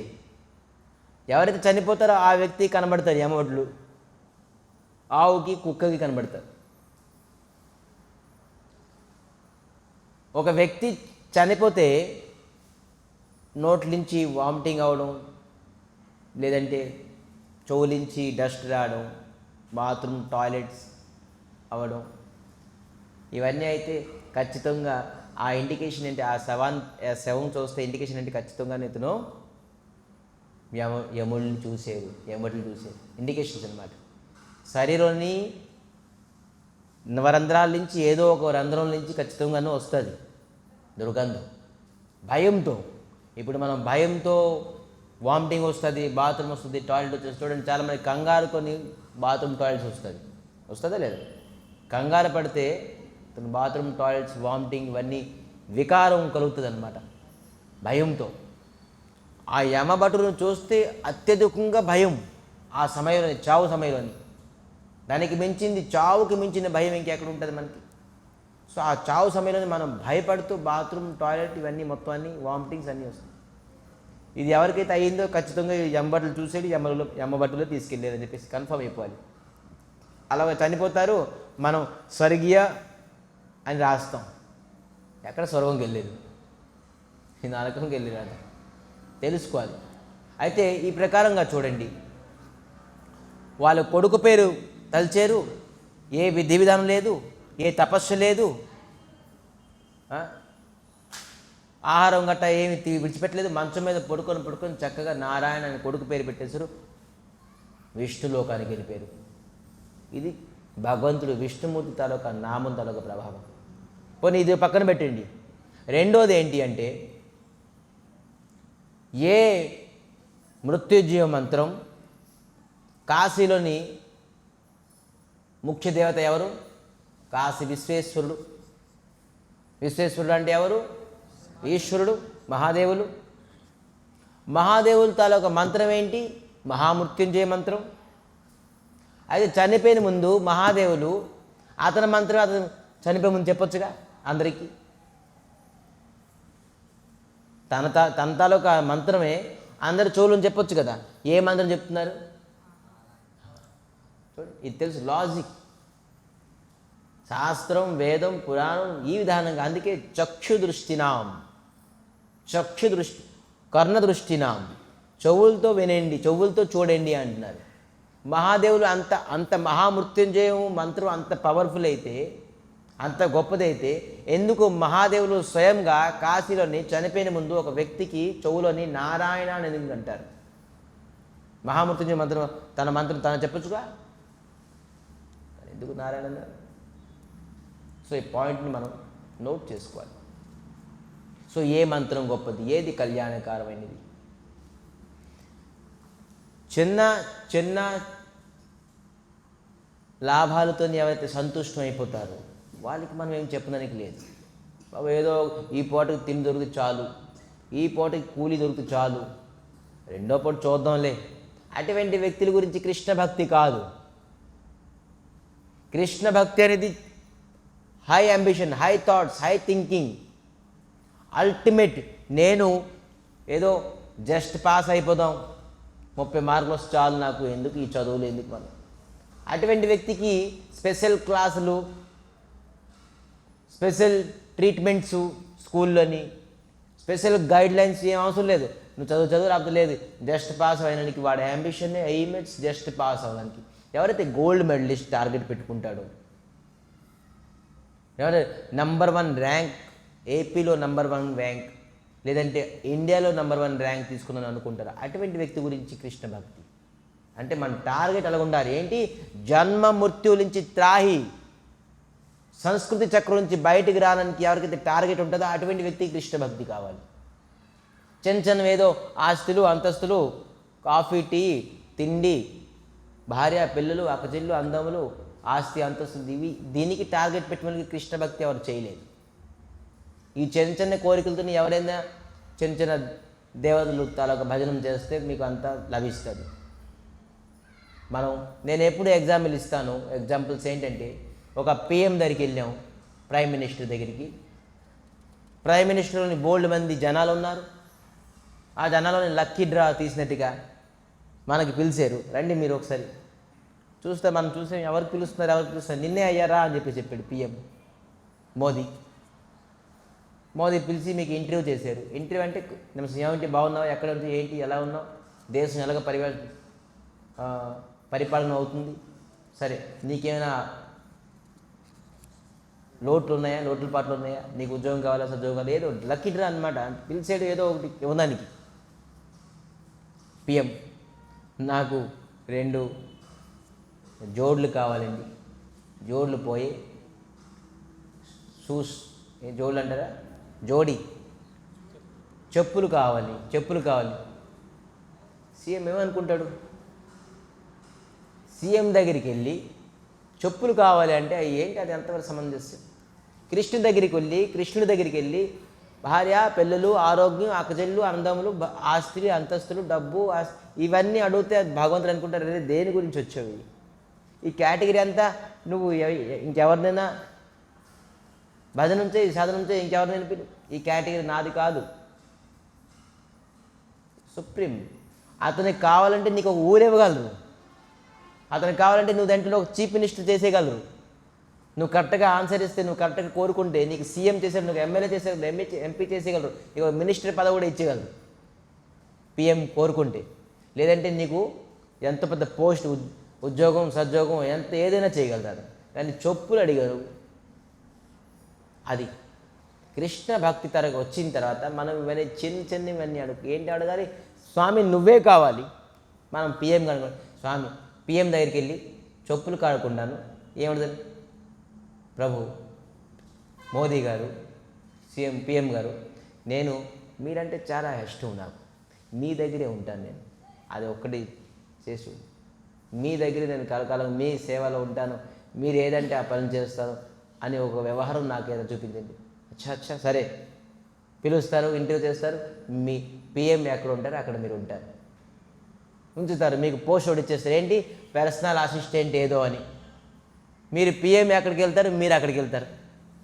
ఎవరైతే చనిపోతారో ఆ వ్యక్తి కనబడతారు యమభటులు, ఆవుకి కుక్కకి కనబడతారు. ఒక వ్యక్తి చనిపోతే నోట్లించి వామిటింగ్ అవడం, లేదంటే చెవులించి డస్ట్ రావడం, బాత్రూమ్ టాయిలెట్స్ అవ్వడం, ఇవన్నీ అయితే ఖచ్చితంగా ఆ ఇండికేషన్ ఏంటి, ఆ శవం చూస్తే ఇండికేషన్ ఏంటి, ఖచ్చితంగా ఇతను యముడిని చూసేది, యమభటులు చూసేది ఇండికేషన్స్ అనమాట. శరీరంలోని నవరంధ్రాల నుంచి ఏదో ఒక రంధ్రం నుంచి ఖచ్చితంగానూ వస్తుంది దుర్గంధం. భయంతో, ఇప్పుడు మనం భయంతో వామిటింగ్ వస్తుంది, బాత్రూమ్ వస్తుంది, టాయిలెట్ వచ్చేసి చూడండి, చాలామంది కంగారు కొని బాత్రూమ్ టాయిలెట్స్ వస్తుందా లేదా? కంగారు పడితే బాత్రూమ్ టాయిలెట్స్, వామిటింగ్, ఇవన్నీ వికారం కలుగుతుంది అన్నమాట భయంతో. ఆ యమభటులను చూస్తే అత్యధికంగా భయం ఆ సమయంలోని, చావు సమయంలోని. దానికి మించింది, చావుకి మించిన భయం ఇంకెక్కడ ఉంటుంది మనకి? సో ఆ చావు సమయంలోనే మనం భయపడుతూ బాత్రూమ్, టాయిలెట్, ఇవన్నీ మొత్తం అన్నీ వామిటింగ్స్ అన్నీ వస్తాయి. ఇది ఎవరికైతే అయ్యిందో ఖచ్చితంగా యమభటులు చూసేది, యమభటులు తీసుకెళ్ళారని చెప్పేసి కన్ఫర్మ్ అయిపోవాలి. అలా చనిపోతారు, మనం స్వర్గీయ అని రాస్తాం. ఎక్కడ స్వర్గంకి వెళ్ళలేదు, ఈ నరకంకి వెళ్ళిరాదు, తెలుసుకోవాలి. అయితే ఈ ప్రకారంగా చూడండి, వాళ్ళ కొడుకు పేరు తలిచారు, ఏ విధి విధానం లేదు, ఏ తపస్సు లేదు, ఆహారం గట్ట ఏమి విడిచిపెట్టలేదు, మంచం మీద పడుకొని చక్కగా నారాయణ అని కొడుకు పేరు పెట్టేశారు, విష్ణులోకానికి వెళ్ళిపోయారు. ఇది భగవంతుడు విష్ణుమూర్తి తాలూకా నామం తాలూకా ప్రభావం. పోనీ ఇది పక్కన పెట్టండి. రెండోది ఏంటి అంటే, ఏ మృత్యుంజయ మంత్రం, కాశీలోని ముఖ్య దేవత ఎవరు? కాశీ విశ్వేశ్వరుడు. విశ్వేశ్వరుడు అంటే ఎవరు? ఈశ్వరుడు, మహాదేవులు. మహాదేవుల తాలూకా మంత్రం ఏంటి? మహామృత్యుంజయ మంత్రం. అయితే చనిపోయిన ముందు మహాదేవులు అతని మంత్రం అతను చనిపోయే ముందు చెప్పొచ్చుగా అందరికీ. తన తాలూకా మంత్రమే అందరు చెవులను చెప్పొచ్చు కదా. ఏ మంత్రం చెప్తున్నారు? ఇది తెలుసు, లాజిక్, శాస్త్రం, వేదం, పురాణం, ఈ విధానంగా. అందుకే చక్షుదృష్టినాం, కర్ణదృష్టినాం, చెవులతో వినండి, చెవులతో చూడండి అంటున్నారు. మహాదేవులు అంత మహామృత్యుంజయం మంత్రం అంత పవర్ఫుల్ అయితే, అంత గొప్పదైతే, ఎందుకు మహాదేవులు స్వయంగా కాశీలోని చనిపోయిన ముందు ఒక వ్యక్తికి చెవులోని నారాయణ అని ఎందుకు అంటారు? మహామృత్యుంజయ మంత్రం తన మంత్రం తను చెప్పొచ్చుగా, ఎందుకు నారాయణ అన్నారు? సో ఈ పాయింట్ని మనం నోట్ చేసుకోవాలి. సో ఏ మంత్రం గొప్పది, ఏది కళ్యాణకారమైనది? చిన్న లాభాలతో ఎవరైతే సంతుష్టం అయిపోతారో వాళ్ళకి మనం ఏం చెప్పడానికి లేదు. బాబు ఏదో ఈ పూటకి తిండి దొరికితే చాలు, ఈ పూటకి కూలి దొరికితే చాలు, రెండో పూట చూద్దాంలే, అటువంటి వ్యక్తుల గురించి కృష్ణ భక్తి కాదు. కృష్ణ భక్తి అనేది high ambition, high thoughts, high thinking, ultimate నేను ఏదో జస్ట్ పాస్ అయిపోదాం, 30 మార్కులు వస్తే చాలు, నాకు ఎందుకు ఈ చదువులు ఎందుకు మనం. అటువంటి వ్యక్తికి స్పెషల్ క్లాసులు, స్పెషల్ ట్రీట్మెంట్స్ స్కూల్లోని, స్పెషల్ గైడ్లైన్స్ ఏం అవసరం లేదు. నువ్వు చదువు రాకపోతే లేదు, జస్ట్ పాస్ అవ్వడానికి వాడి అంబిషన్నే ఎయిమెట్స్ జస్ట్ పాస్ అవ్వడానికి. ఎవరైతే గోల్డ్ మెడలిస్ట్ టార్గెట్ పెట్టుకుంటాడో, ఎవరైతే నంబర్ 1 ర్యాంక్, ఏపీలో నంబర్ 1 ర్యాంక్, లేదంటే ఇండియాలో నంబర్ 1 ర్యాంక్ తీసుకుందని అనుకుంటారు, అటువంటి వ్యక్తి గురించి కృష్ణ భక్తి అంటే మన టార్గెట్ అలా ఉండాలి. ఏంటి? జన్మ మృత్యువు నుంచి త్రాహి, సంస్కృతి చక్రం నుంచి బయటికి రావడానికి ఎవరికైతే టార్గెట్ ఉంటుందో అటువంటి వ్యక్తికి కృష్ణ భక్తి కావాలి. చిన్న ఏదో ఆస్తులు, అంతస్తులు, కాఫీ, టీ, తిండి, భార్య, పిల్లలు, అక్కచెల్లు, అందములు, ఆస్తి, అంతస్తులు, దీనికి టార్గెట్ పెట్టడానికి కృష్ణ భక్తి ఎవరు చేయలేదు. ఈ చిన్న కోరికలతో ఎవరైనా చిన్న దేవతలు తాలూకా భజనం చేస్తే మీకు అంతా లభిస్తుంది. నేను ఎప్పుడు ఎగ్జాంపుల్ ఇస్తాను. ఎగ్జాంపుల్స్ ఏంటంటే, ఒక పిఎం దగ్గరికి వెళ్ళాం, ప్రైమ్ మినిస్టర్ దగ్గరికి. ప్రైమ్ మినిస్టర్లోని బోల్డ్ మంది జనాలు ఉన్నారు. ఆ జనాలని లక్కీ డ్రా తీసినట్టుగా మనకి పిలిచారు, రండి మీరు ఒకసారి చూస్తే. మనం చూసాం, ఎవరికి పిలుస్తున్నారు, నిన్నే అయ్యారా అని చెప్పాడు పిఎం మోదీ పిలిచి మీకు ఇంటర్వ్యూ చేశారు. ఇంటర్వ్యూ అంటే ఏమిటి, బాగున్నావు, ఎక్కడ ఉంది, ఏంటి, ఎలా ఉన్నావు, దేశం ఎలాగ పరిపాలన అవుతుంది, సరే నీకేమైనా లోట్లు పాటలు ఉన్నాయా, నీకు ఉద్యోగం కావాలా, సద్యోగం కావాలి, ఏదో లక్కీ డ్రా అనమాట. పిలిచాడు ఏదో ఒకటి ఇవ్వడానికి. పిఎం, నాకు 2 జోడ్లు కావాలండి. జోడ్లు పోయి షూస్, జోడ్లు అంటారా, జోడి చెప్పులు కావాలి. సీఎం ఏమనుకుంటాడు? సీఎం దగ్గరికి వెళ్ళి చెప్పులు కావాలి అంటే ఏంటి, అది ఎంతవరకు సమంజసం? కృష్ణుడి దగ్గరికి వెళ్ళి భార్య, పిల్లలు, ఆరోగ్యం, అక్కచెల్లు, అందములు, ఆస్తులు, అంతస్తులు, డబ్బు, ఇవన్నీ అడిగితే భగవంతుడు అనుకుంటారు, అదే దేని గురించి వచ్చావు? ఈ కేటగిరీ అంతా నువ్వు ఇంకెవరినైనా భజన ఉంచే, సాధన ఉంచే, ఇంకెవరినైనా పిలు, ఈ కేటగిరీ నాది కాదు. సుప్రీం అతనికి కావాలంటే నీకు ఒక ఊరు ఇవ్వగలరు, అతనికి కావాలంటే నువ్వు దాంట్లో ఒక చీఫ్ మినిస్టర్ చేసేయగలరు. నువ్వు కరెక్ట్గా ఆన్సర్ ఇస్తే, నువ్వు కరెక్ట్గా కోరుకుంటే నీకు సీఎం చేశారు, నువ్వు ఎమ్మెల్యే చేశారు, ఎంపీ చేసేయగలరు, ఇక మినిస్టర్ పదవి కూడా ఇచ్చేయగలరు పిఎం కోరుకుంటే. లేదంటే నీకు ఎంత పెద్ద పోస్ట్, ఉద్యోగం, సద్యోగం, ఏదైనా చేయగలుగుతారు. కానీ చెప్పులు అడిగారు. అది కృష్ణ భక్తి తరగతి వచ్చిన తర్వాత మనం ఇవన్నీ చిన్నవన్నీ ఏంటి అడగాలి? స్వామి నువ్వే కావాలి. మనం పిఎం కనుక స్వామి పిఎం దగ్గరికి వెళ్ళి చెప్పులు కాడుకున్నాను, ఏమడదండి ప్రభు, మోదీ గారు, పిఎం గారు, మీరంటే చాలా ఇష్టం నాకు, మీ దగ్గరే ఉంటాను నేను, అది ఒక్కటి చేసు, మీ దగ్గర నేను కలకాలం మీ సేవలో ఉంటాను, మీరు ఏదంటే ఆ పని చేస్తాను అని ఒక వ్యవహారం నాకు ఏదో చూపించండి. అచ్చా సరే, పిలుస్తారు, ఇంటర్వ్యూ చేస్తారు, మీ పిఎం ఎక్కడ ఉంటారో అక్కడ మీరు ఉంటారు, ఉంచుతారు, మీకు పోస్ట్ ఒకటి ఇచ్చేస్తారు, ఏంటి పర్సనల్ అసిస్టెంట్ ఏదో అని. మీరు పిఎం ఎక్కడికి వెళ్తారు, మీరు అక్కడికి వెళ్తారు.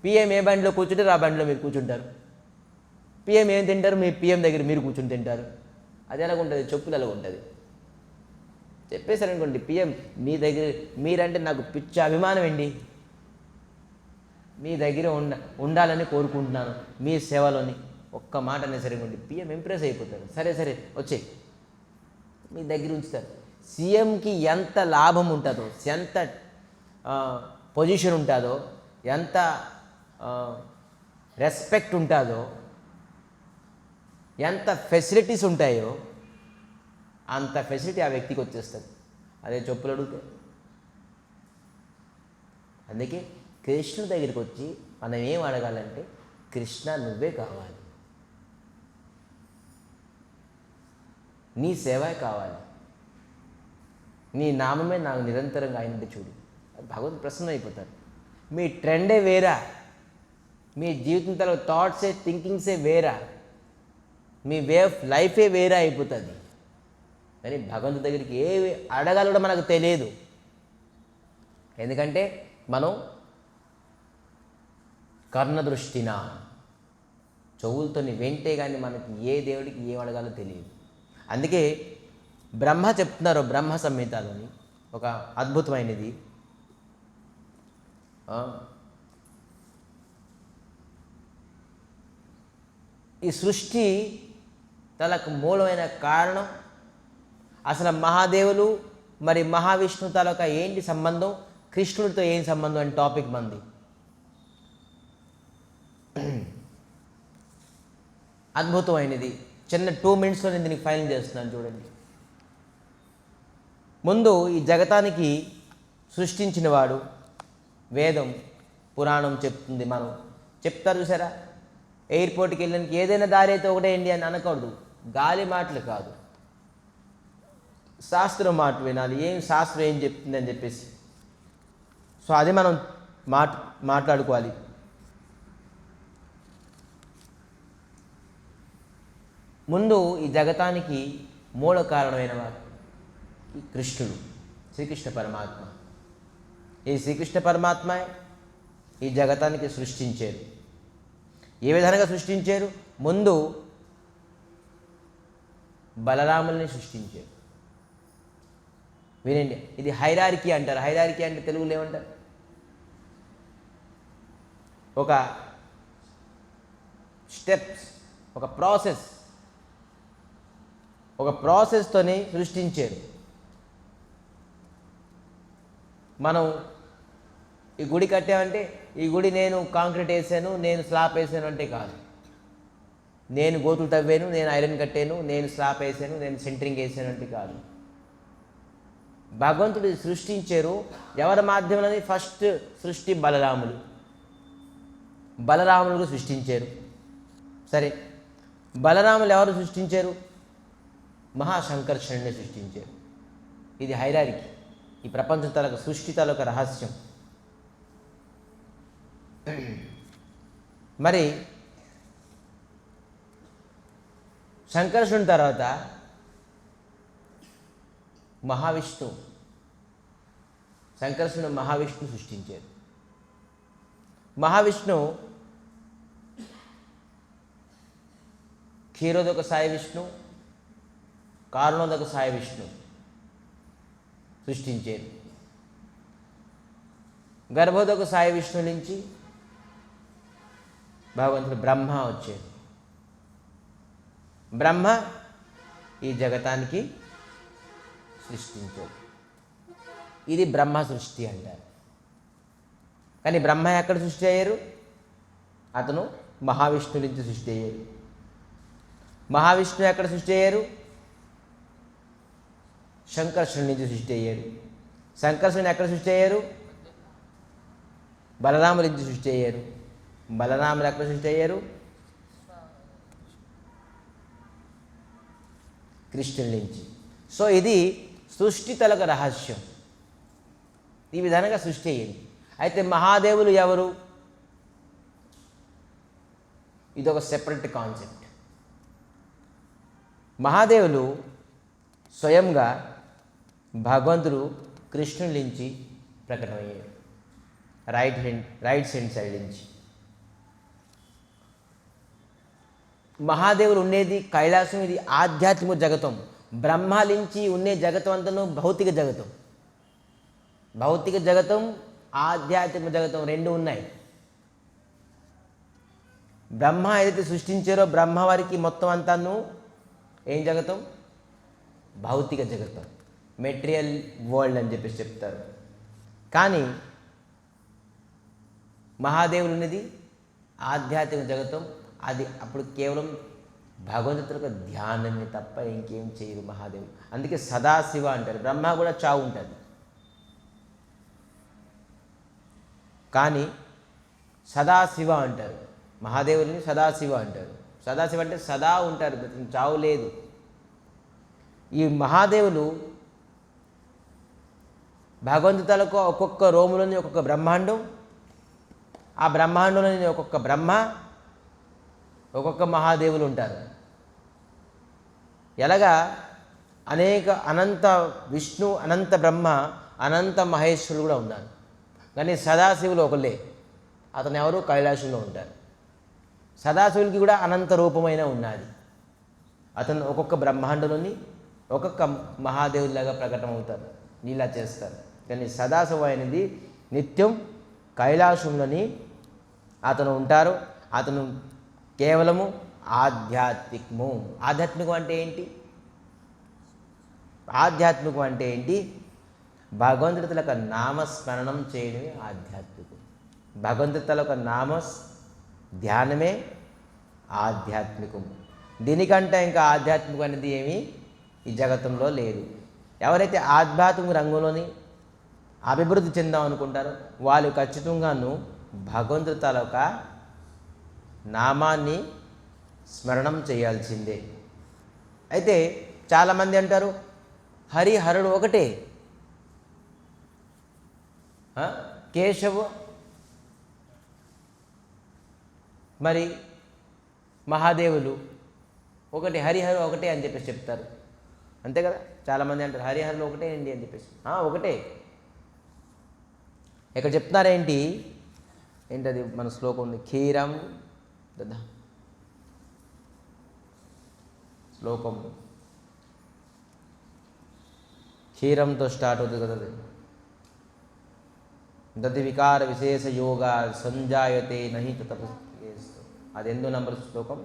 పిఎం ఏ బండిలో కూర్చుంటారు, ఆ బండిలో మీరు కూర్చుంటారు. పిఎం ఏం తింటారు, మీ పిఎం దగ్గర మీరు కూర్చుని తింటారు. అది ఎలాగుంటుంది? చెప్పులు ఎలా ఉంటుంది చెప్పేశారనుకోండి, పిఎం మీ దగ్గర, మీరంటే నాకు పిచ్చ అభిమానం అండి, మీ దగ్గర ఉండాలని కోరుకుంటున్నాను, మీ సేవలోని ఒక్క మాట అనేసరికోండి, పిఎం ఇంప్రెస్ అయిపోతారు. సరే వచ్చే మీ దగ్గర ఉంచుతారు. సీఎంకి ఎంత లాభం ఉంటుందో, ఎంత పొజిషన్ ఉంటుందో, ఎంత రెస్పెక్ట్ ఉంటుందో, ఎంత ఫెసిలిటీస్ ఉంటాయో అంత ఫెసిలిటీ ఆ వ్యక్తికి వచ్చేస్తుంది. అదే చెప్పులు అడిగితే. అందుకే కృష్ణుడి దగ్గరికి వచ్చి మనం ఏం అడగాలంటే, కృష్ణ నువ్వే కావాలి, నీ సేవే కావాలి, నీ నామమే నాకు నిరంతరంగా ఆయనంటే చూడు. భగవంతుడు ప్రసన్నం అయిపోతారు. మీ ట్రెండే వేరా, మీ జీవితం తల థాట్సే, థింకింగ్సే వేరా, మీ వే ఆఫ్ లైఫే వేరే అయిపోతుంది. కానీ భగవంతుడి దగ్గరికి ఏ అడగాలో కూడా మనకు తెలియదు. ఎందుకంటే మనం కర్ణ దృష్టిన చెవులతోని వింటే కానీ మనకి ఏ దేవుడికి ఏం అడగాలో తెలియదు. అందుకే బ్రహ్మ చెప్తున్నారు బ్రహ్మ సంహితలోని ఒక అద్భుతమైనది. ఈ సృష్టి తలకు మూలమైన కారణం అసలు మహాదేవులు మరి మహావిష్ణు తాలూకా ఏంటి సంబంధం, కృష్ణుడితో ఏం సంబంధం అని టాపిక్ మంది. అద్భుతమైనది. చిన్న 2 minutesలో నేను దీనికి ఫైనల్ చేస్తున్నాను. చూడండి, ముందు ఈ జగతానికి సృష్టించిన వాడు వేదం పురాణం చెప్తుంది. మనం చెప్తారు చూసారా, ఎయిర్పోర్ట్కి వెళ్ళడానికి ఏదైనా దారి అయితే ఒకటే ఏంటి అని అనకూడదు. గాలి మాటలు కాదు, శాస్త్రం మాట వినాలి. ఏం శాస్త్రం ఏం చెప్తుంది అని చెప్పేసి. సో అది మనం మాట్లాడుకోవాలి. ముందు ఈ జగతానికి మూల కారణమైన వాడు ఈ కృష్ణుడు, శ్రీకృష్ణ పరమాత్మ. ఈ శ్రీకృష్ణ పరమాత్మ ఈ జగతానికి సృష్టించారు. ఏ విధంగా సృష్టించారు? ముందు బలరాముల్ని సృష్టించారు. వినండి, ఇది హైరార్కీ అంటారు. హైరార్కీ అంటే తెలుగులో ఏమంటారు? ఒక స్టెప్స్, ఒక ప్రాసెస్తోని సృష్టించారు. మనం ఈ గుడి కట్టామంటే ఈ గుడి నేను కాంక్రీట్ వేసాను, నేను స్లాబ్ వేసాను అంటే కాదు. నేను గోతులు తవ్వాను, నేను ఐరన్ కట్టాను, నేను స్లాబ్ వేసాను, నేను సెంటరింగ్ వేసాను అంటే కాదు. భగవంతుడు సృష్టించారు. ఎవరి మాధ్యమని? ఫస్ట్ సృష్టి బలరాములు సృష్టించారు. సరే, బలరాములు ఎవరు సృష్టించారు? మహాశంకర్షణుని సృష్టించారు. ఇది హైరార్కీ, ఈ ప్రపంచం తాలూకు సృష్టి తాలూకు రహస్యం. మరి శంకర్షణుని తర్వాత సంకర్షణ మహావిష్ణు సృష్టించారు. మహావిష్ణు క్షీరోదక సాయి విష్ణు, కారణోదక సాయి విష్ణు సృష్టించారు. గర్భోదక సాయి విష్ణు నుంచి భగవంతుడు బ్రహ్మ వచ్చారు. బ్రహ్మ ఈ జగతానికి సృష్టించారు. ఇది బ్రహ్మ సృష్టి అంటారు. కానీ బ్రహ్మ ఎక్కడ సృష్టి అయ్యారు? అతను మహావిష్ణు నుంచి సృష్టి అయ్యారు. మహావిష్ణు ఎక్కడ సృష్టి అయ్యారు? సంకర్షణ నుంచి సృష్టి అయ్యారు. సంకర్షణ ఎక్కడ సృష్టి అయ్యారు? బలరాముల నుంచి సృష్టి అయ్యారు. బలరాములు ఎక్కడ సృష్టి అయ్యారు? కృష్ణుడి నుంచి. సో ఇది సృష్టి తలక రహస్యం. ఈ విధంగా సృష్టి అయ్యింది. అయితే మహాదేవులు ఎవరు? ఇదొక సెపరేట్ కాన్సెప్ట్. మహాదేవులు స్వయంగా భగవంతుడు కృష్ణుడి నుంచి ప్రకటమయ్యారు. రైట్ హ్యాండ్ సైడ్ నుంచి. మహాదేవులు ఉండేది కైలాసం. ఇది ఆధ్యాత్మిక జగతం. బ్రహ్మ నుంచి ఉండే జగతం అంతను భౌతిక జగతం. భౌతిక జగతం, ఆధ్యాత్మిక జగతం రెండు ఉన్నాయి. బ్రహ్మ ఏదైతే సృష్టించారో బ్రహ్మ వారికి మొత్తం అంతాను ఏం జగతం? భౌతిక జగతం, మెటీరియల్ వరల్డ్ అని చెప్పేసి చెప్తారు. కానీ మహాదేవులు ఉన్నది ఆధ్యాత్మిక జగతం. అది అప్పుడు కేవలం భగవంతుడికి ధ్యానాన్ని తప్ప ఇంకేం చేయరు మహాదేవుడు. అందుకే సదాశివ అంటారు. బ్రహ్మ కూడా చావు ఉంటుంది, కానీ సదాశివ అంటారు. మహాదేవుడిని సదాశివ అంటారు. సదాశివ అంటే సదా ఉంటారు, చావు లేదు. ఈ మహాదేవులు భగవంతులకు ఒక్కొక్క రోములోని ఒక్కొక్క బ్రహ్మాండం, ఆ బ్రహ్మాండంలోని ఒక్కొక్క బ్రహ్మ, ఒక్కొక్క మహాదేవులు ఉంటారు. ఎలాగా అనేక అనంత విష్ణు, అనంత బ్రహ్మ, అనంత మహేశ్వరులు కూడా ఉన్నారు. కానీ సదాశివులు ఒకళ్ళే. అతను ఎవరు? కైలాసంలో ఉంటారు. సదాశివునికి కూడా అనంత రూపమైన ఉన్నది. అతను ఒక్కొక్క బ్రహ్మాండంలోని ఒక్కొక్క మహాదేవుడిలాగా ప్రకటమవుతారు, ఇలా చేస్తారు. కానీ సదాశివ అనేది నిత్యం కైలాసంలోని అతను ఉంటారు. అతను కేవలము ఆధ్యాత్మికము. ఆధ్యాత్మికం అంటే ఏంటి? ఆధ్యాత్మికం అంటే ఏంటి? భగవంతుడి తల యొక్క నామస్మరణం చేయడమే ఆధ్యాత్మికం. భగవంతుడి తల యొక్క ధ్యానమే ఆధ్యాత్మికం. దీనికంటే ఇంకా ఆధ్యాత్మికం అనేది ఏమీ ఈ జగత్తంలో లేదు. ఎవరైతే ఆధ్యాత్మిక రంగంలోని అభివృద్ధి చెందాం అనుకుంటారో వాళ్ళు ఖచ్చితంగాను భగవంతుడి తాలూక నామాన్ని స్మరణం చేయాల్సిందే. అయితే చాలామంది అంటారు హరిహరుడు ఒకటే, కేశవు మరి మహాదేవులు ఒకటి, హరిహరు ఒకటే అని చెప్పేసి చెప్తారు. అంతే కదా, చాలామంది అంటారు హరిహరులు ఒకటే అండి అని చెప్పేసి. ఒకటే. ఇక్కడ చెప్తున్నారేంటి? ఏంటది? మన శ్లోకం ఉంది, క్షీరం దదా శ్లోకం క్షీరంతో స్టార్ట్ అవుతుంది కదా. దది వికార విశేష యోగా సంజాయతే నహి తపస్సు. అది 8వ నంబర్ శ్లోకం.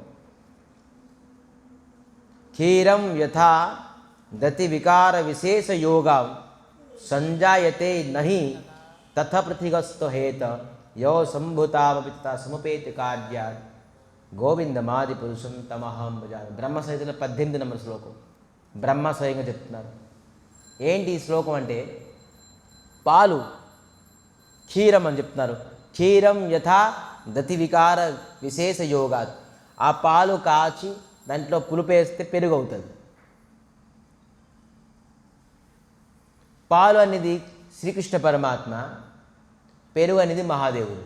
క్షీరం యథా దతి వికార విశేష యోగా సంజాయతే నహి తథ పృథిగస్థ హేత యో సంభూతామపి తథా సముపేతి కార్య గోవిందమాది పురుషం తమహం భజామి. బ్రహ్మసహితలో 18 నంబర్ శ్లోకం. బ్రహ్మ స్వయంగా చెప్తున్నారు. ఏంటి ఈ శ్లోకం అంటే? పాలు క్షీరం అని చెప్తున్నారు. క్షీరం యథా దతి వికార విశేష యోగాత్. ఆ పాలు కాచి దాంట్లో పులుపేస్తే పెరుగు అవుతుంది. పాలు అనేది శ్రీకృష్ణ పరమాత్మ, పెరుగు అనేది మహాదేవుడు.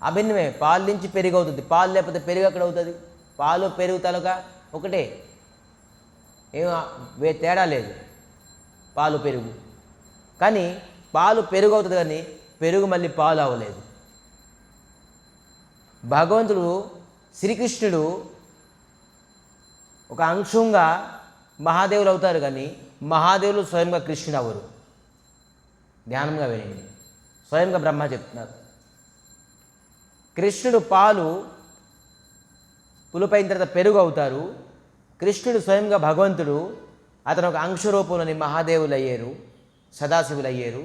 అభిన్నమే. పాలు నుంచి పెరుగు అవుతుంది. పాలు లేకపోతే పెరుగు ఎక్కడ అవుతుంది? పాలు పెరుగు తలక ఒకటే, ఏం తేడా లేదు. పాలు పెరుగు. కానీ పాలు పెరుగు అవుతుంది, కానీ పెరుగు మళ్ళీ పాలు అవ్వలేదు. భగవంతుడు శ్రీకృష్ణుడు ఒక అంశంగా మహాదేవులు అవుతారు, కానీ మహాదేవులు స్వయంగా కృష్ణుడు అవరు. ధ్యానంగా వినండి. స్వయంగా బ్రహ్మ చెప్తున్నారు. కృష్ణుడు పాలు పులుపైన తర్వాత పెరుగు అవుతారు. కృష్ణుడు స్వయంగా భగవంతుడు, అతను ఒక అంశ రూపంలోని మహాదేవులు అయ్యారు, సదాశివులు అయ్యారు.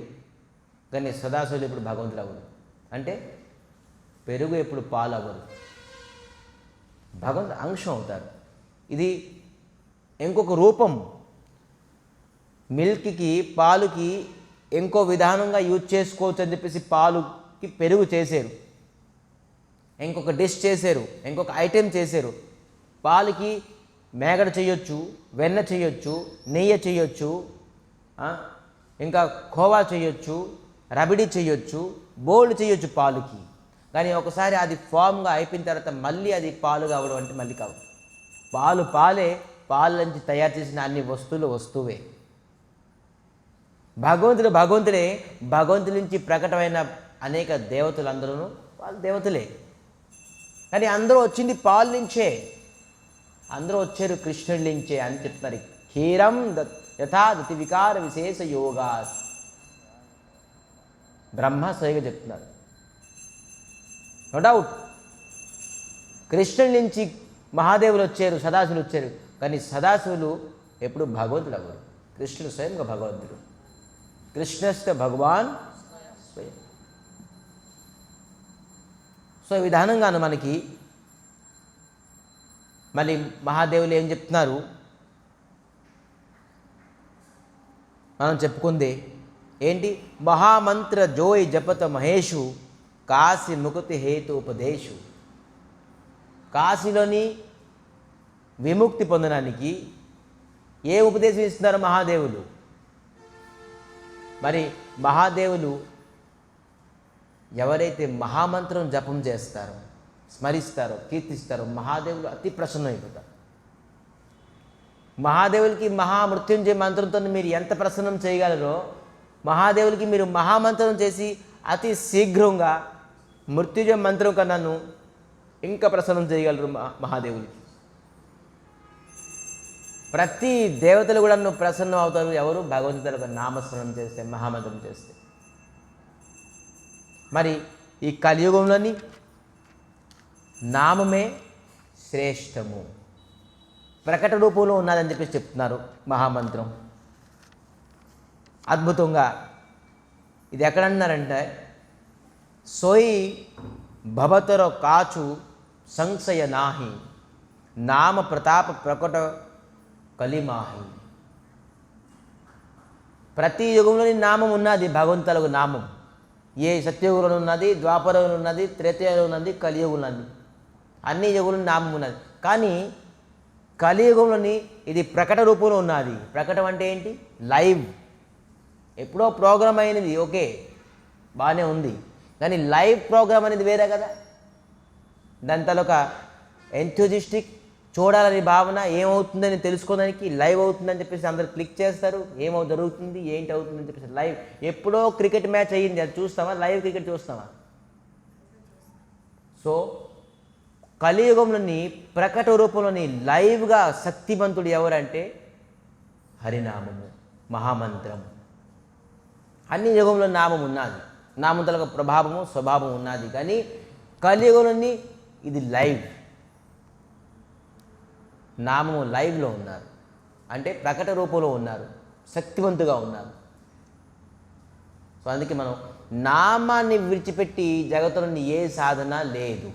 కానీ సదాశివులు ఇప్పుడు భగవంతుడు అవ్వరు. అంటే పెరుగు ఎప్పుడు పాలు అవ్వరు, భగవంతుడు అంశం అవుతారు. ఇది ఇంకొక రూపం. మిల్క్కి పాలుకి ఇంకో విధానంగా యూజ్ చేసుకోవచ్చు అని చెప్పేసి పాలుకి పెరుగు చేశారు, ఇంకొక డిష్ చేశారు, ఇంకొక ఐటెం చేశారు. పాలకి మేగడ చేయొచ్చు, వెన్న చేయొచ్చు, నెయ్యి చేయొచ్చు, ఇంకా ఖోవా చేయొచ్చు, రబడి చేయొచ్చు, బోల్డ్ చేయొచ్చు పాలుకి. కానీ ఒకసారి అది ఫామ్గా అయిపోయిన తర్వాత మళ్ళీ అది పాలు కావడం అంటే మళ్ళీ కావు. పాలు పాలే, పాలు నుంచి తయారు చేసిన అన్ని వస్తువులు వస్తువే. భగవంతుడు భగవంతుడే. భగవంతుడి నుంచి ప్రకటమైన అనేక దేవతలు అందరూ వాళ్ళు దేవతలే. కానీ అందరూ వచ్చింది పాలు నుంచే, అందరూ వచ్చారు కృష్ణుడి నుంచే అని చెప్తున్నారు. క్షీరం యథా దతి వికార విశేష యోగా. బ్రహ్మ స్వయంగా చెప్తున్నారు. నో డౌట్ కృష్ణుడి నుంచి మహాదేవులు వచ్చారు, సదాశివులు వచ్చారు. కానీ సదాశివులు ఎప్పుడు భగవంతుడు అవ్వరు. కృష్ణుడు స్వయంగా భగవంతుడు. కృష్ణస్థ భగవాన్ స్వయం. సో ఈ విధానంగాను మనకి మళ్ళీ మహాదేవులు ఏం చెప్తున్నారు మనం చెప్పుకుంది ఏంటి? మహామంత్ర జోయ్ జపత మహేషు కాశీ ముక్తి హేతు ఉపదేశు. కాశీలోని విముక్తి పొందడానికి ఏ ఉపదేశం ఇస్తున్నారు మహాదేవులు? మరి మహాదేవులు ఎవరైతే మహామంత్రం జపం చేస్తారో, స్మరిస్తారో, కీర్తిస్తారో మహాదేవులు అతి ప్రసన్నమైపోతారు. మహాదేవులకి మహామృత్యుంజయ మంత్రంతో మీరు ఎంత ప్రసన్నం చేయగలరో మహాదేవులకి మీరు మహామంత్రం చేసి అతి శీఘ్రంగా మృత్యుంజయ మంత్రం కన్నాను ఇంకా ప్రసన్నం చేయగలరు మహాదేవునికి. ప్రతి దేవతలు కూడా నువ్వు ప్రసన్నం అవుతారు ఎవరు? భగవంతుడి యొక్క నామస్మరణం చేస్తే, మహామంత్రం చేస్తే. మరి ఈ కలియుగంలోని నామమే శ్రేష్టము, ప్రకట రూపంలో ఉన్నదని చెప్పేసి చెప్తున్నారు మహామంత్రం. అద్భుతంగా ఇది ఎక్కడన్నారంటే, సోయి భవతర కాచు సంశయ నాహి, నామ ప్రతాప ప్రకట కలిమాహి. ప్రతి యుగంలోని నామం ఉన్నది, భగవంతులకు నామం. ఏ సత్యయుగంలో ఉన్నది, ద్వాపరయుగంలో ఉన్నది, త్రేతాయుగంలో ఉన్నది, కలియుగంలో ఉన్నది. అన్ని యుగంలో నామం ఉన్నది. కానీ కలియుగంలోని ఇది ప్రకట రూపంలో ఉన్నది. ప్రకటం అంటే ఏంటి? లైవ్. ఎప్పుడో ప్రోగ్రామ్ అయినది, ఓకే, బాగానే ఉంది. కానీ లైవ్ ప్రోగ్రామ్ అనేది వేరే కదా. దాని తలొక ఎంథ్యూజిస్టిక్ చూడాలని భావన, ఏమవుతుందని తెలుసుకోవడానికి లైవ్ అవుతుందని చెప్పేసి అందరు క్లిక్ చేస్తారు. జరుగుతుంది, ఏంటి అవుతుందని చెప్పేసి లైవ్. ఎప్పుడో క్రికెట్ మ్యాచ్ అయ్యింది, అది చూస్తామా? లైవ్ క్రికెట్ చూస్తామా? సో కలియుగంలోని ప్రకట రూపంలోని లైవ్గా శక్తివంతుడు ఎవరంటే హరినామము, మహామంత్రం. అన్ని యుగంలో నామం ఉన్నది, నామంతలకు ప్రభావము స్వభావం ఉన్నది. కానీ కలియుగంలోని ఇది లైవ్, నామము లైవ్లో ఉన్నారు, అంటే ప్రకట రూపంలో ఉన్నారు, శక్తివంతుగా ఉన్నారు. సో అందుకే మనం నామాన్ని విడిచిపెట్టి జగత్తులోని ఏ సాధన లేదు.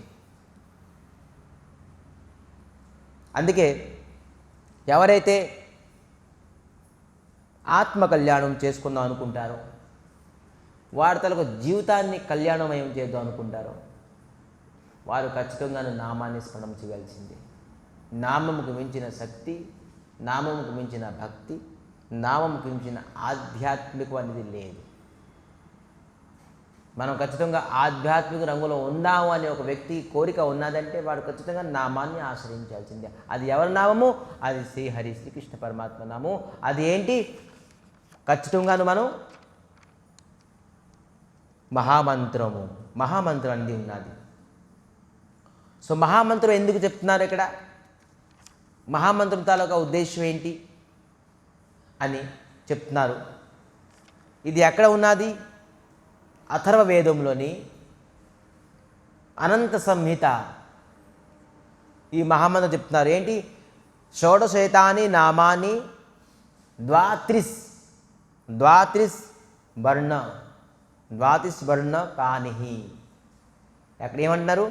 అందుకే ఎవరైతే ఆత్మ కళ్యాణం చేసుకుందాం అనుకుంటారో, వారి తలకు జీవితాన్ని కళ్యాణమయం చేద్దాం అనుకుంటారో, వారు ఖచ్చితంగా నామాన్ని స్మరణం చేయవలసిందే. నామముకు మించిన శక్తి, నామముకు మించిన భక్తి, నామముకు మించిన ఆధ్యాత్మికం అనేది లేదు. మనం ఖచ్చితంగా ఆధ్యాత్మిక రంగులో ఉందాము అనే ఒక వ్యక్తి కోరిక ఉన్నదంటే వాడు ఖచ్చితంగా నామాన్ని ఆశ్రయించాల్సిందే. అది ఎవరి నామము? అది శ్రీహరి, శ్రీకృష్ణ పరమాత్మ నామము. అది ఏంటి? ఖచ్చితంగాను మనం మహామంత్రము, మహామంత్రం అనేది ఉన్నది. సో మహామంత్రం ఎందుకు చెప్తున్నారు ఇక్కడ? మహామంత్రం తాలూకా ఉద్దేశం ఏంటి అని చెప్తున్నారు. ఇది ఎక్కడ ఉన్నది? అథర్వ వేదంలోని అనంత సంహిత ఈ మహామంత్రం చెప్తున్నారు. ఏంటి? షోడశేతాని నామాని ద్వాత్రిస్ వర్ణ కానిహి. ఎక్కడ ఏమంటున్నారు?